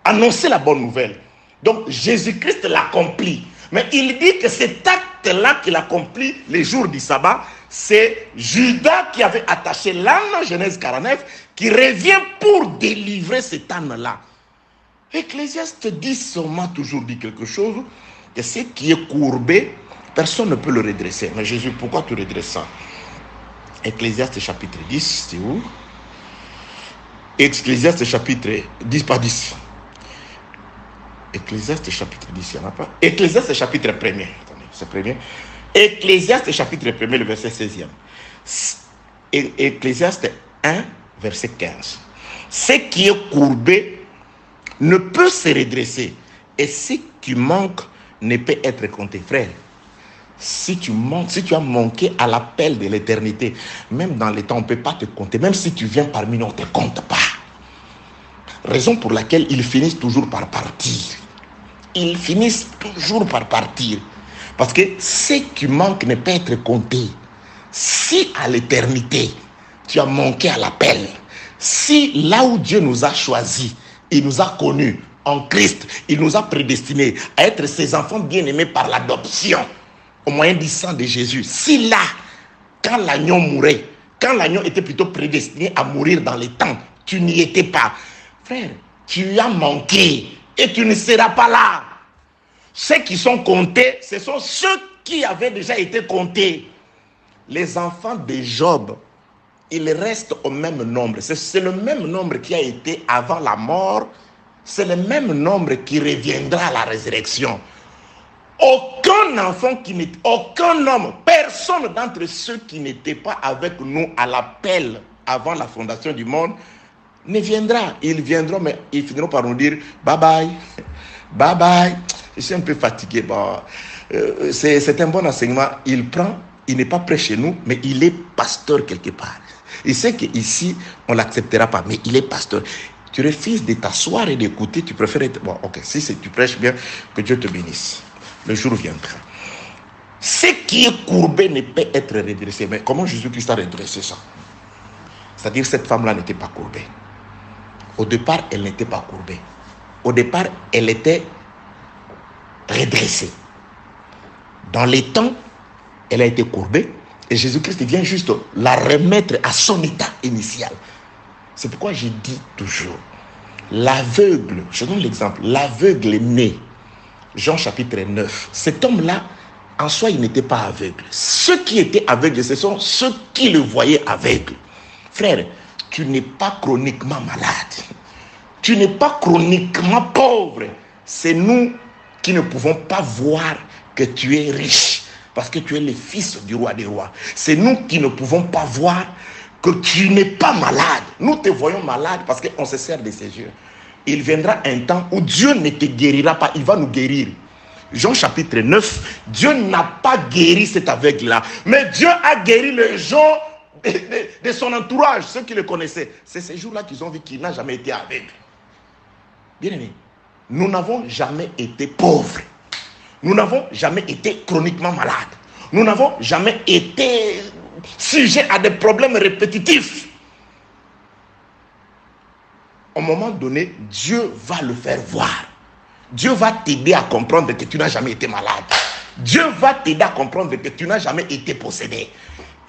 Annoncer la bonne nouvelle. Donc, Jésus-Christ l'accomplit. Mais il dit que cet acte-là qu'il accomplit les jours du sabbat, c'est Judas qui avait attaché l'âne, Genèse 49, qui revient pour délivrer cet âne-là. Ecclésiaste 10 m'a toujours dit quelque chose, que ce qui est courbé, personne ne peut le redresser. Mais Jésus, pourquoi tu redresses ça? Ecclésiaste chapitre 10, c'est où? Ecclésiaste chapitre 10, pas 10. Ecclésiaste chapitre 10, il n'y en a pas. Ecclésiaste chapitre 1er. Attendez, c'est premier. Ecclésiaste chapitre 1er, le verset 16e. Ecclésiaste 1, verset 15. Ce qui est courbé ne peut se redresser. Et ce qui manque ne peut être compté. Frère, si tu as manqué à l'appel de l'éternité, même dans les temps, on ne peut pas te compter. Même si tu viens parmi nous, on ne te compte pas. Raison pour laquelle ils finissent toujours par partir. Ils finissent toujours par partir. Parce que ce qui manque ne peut être compté. Si à l'éternité, tu as manqué à l'appel, si là où Dieu nous a choisis, il nous a connus en Christ, il nous a prédestinés à être ses enfants bien-aimés par l'adoption, au moyen du sang de Jésus. Si là, quand l'agneau mourait, quand l'agneau était plutôt prédestiné à mourir dans les temps, tu n'y étais pas. Frère, tu as manqué et tu ne seras pas là. Ceux qui sont comptés, ce sont ceux qui avaient déjà été comptés. Les enfants de Job, ils restent au même nombre. C'est le même nombre qui a été avant la mort. C'est le même nombre qui reviendra à la résurrection. Aucun enfant aucun homme, personne d'entre ceux qui n'étaient pas avec nous à l'appel avant la fondation du monde ne viendra. Ils viendront, mais ils finiront par nous dire bye bye, bye bye. Je suis un peu fatigué. Bon, c'est un bon enseignement. Il n'est pas près chez nous, mais il est pasteur quelque part. Il sait qu'ici, on ne l'acceptera pas, mais il est pasteur. Tu refuses de t'asseoir et d'écouter, tu préfères être... Bon, ok, si tu prêches bien, que Dieu te bénisse. Le jour viendra. Ce qui est courbé ne peut être redressé. Mais comment Jésus-Christ a redressé ça? C'est-à-dire cette femme-là n'était pas courbée. Au départ, elle n'était pas courbée. Au départ, elle était redressée. Dans les temps, elle a été courbée. Et Jésus-Christ vient juste la remettre à son état initial. C'est pourquoi je dis toujours, l'aveugle, je donne l'exemple, l'aveugle né, Jean chapitre 9, cet homme-là En soi, il n'était pas aveugle. Ceux qui étaient aveugles, ce sont ceux qui le voyaient aveugle. Frère, tu n'es pas chroniquement malade. Tu n'es pas chroniquement pauvre. C'est nous qui ne pouvons pas voir que tu es riche. Parce que tu es le fils du roi des rois. C'est nous qui ne pouvons pas voir que tu n'es pas malade. Nous te voyons malade parce qu'on se sert de ses yeux. Il viendra un temps où Dieu ne te guérira pas. Il va nous guérir. Jean chapitre 9, Dieu n'a pas guéri cet aveugle-là. Mais Dieu a guéri les gens de son entourage, ceux qui le connaissaient. C'est ces jours-là qu'ils ont vu qu'il n'a jamais été aveugle. Bien aimé, nous n'avons jamais été pauvres. Nous n'avons jamais été chroniquement malades. Nous n'avons jamais été sujets à des problèmes répétitifs. Au moment donné, Dieu va le faire voir. Dieu va t'aider à comprendre que tu n'as jamais été malade. Dieu va t'aider à comprendre que tu n'as jamais été possédé.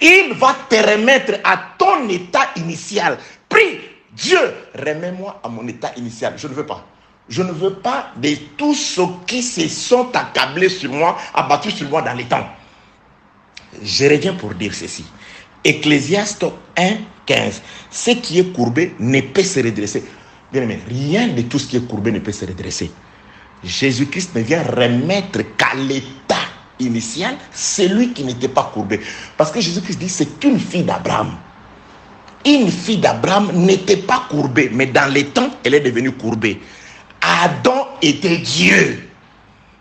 Il va te remettre à ton état initial. Prie, Dieu, remets-moi à mon état initial. Je ne veux pas. Je ne veux pas de tous ceux qui se sont accablés sur moi, abattus sur moi dans les temps. Je reviens pour dire ceci. Ecclésiaste 1, 15. Ce qui est courbé ne peut se redresser. Bien aimé, rien de tout ce qui est courbé ne peut se redresser. Jésus-Christ ne vient remettre qu'à l'état initial celui qui n'était pas courbé. Parce que Jésus-Christ dit c'est qu'une fille d'Abraham. Une fille d'Abraham n'était pas courbée, mais dans les temps, elle est devenue courbée. Adam était Dieu.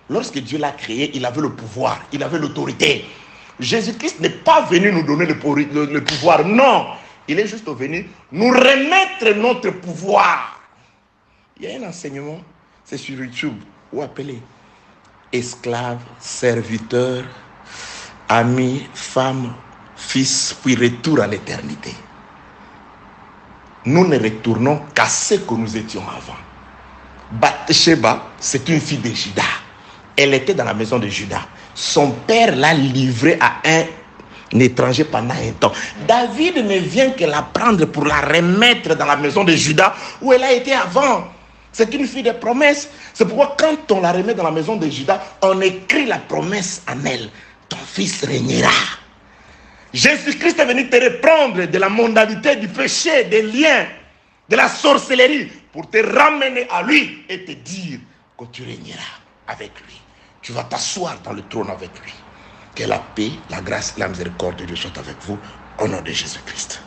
Lorsque Dieu l'a créé, il avait le pouvoir, il avait l'autorité. Jésus-Christ n'est pas venu nous donner le pouvoir, non. Il est juste venu nous remettre notre pouvoir. Il y a un enseignement, c'est sur YouTube, ou appelé esclave, serviteur, ami, femme, fils, puis retour à l'éternité. Nous ne retournons qu'à ce que nous étions avant. Bathsheba, c'est une fille de Juda. Elle était dans la maison de Juda. Son père l'a livrée à un étranger pendant un temps. David ne vient que la prendre pour la remettre dans la maison de Juda où elle a été avant. C'est une fille de promesse. C'est pourquoi quand on la remet dans la maison de Juda, on écrit la promesse en elle. Ton fils régnera. Jésus-Christ est venu te reprendre de la mondanité, du péché, des liens, de la sorcellerie, pour te ramener à lui et te dire que tu régneras avec lui. Tu vas t'asseoir dans le trône avec lui. Que la paix, la grâce, la miséricorde de Dieu soient avec vous, au nom de Jésus-Christ.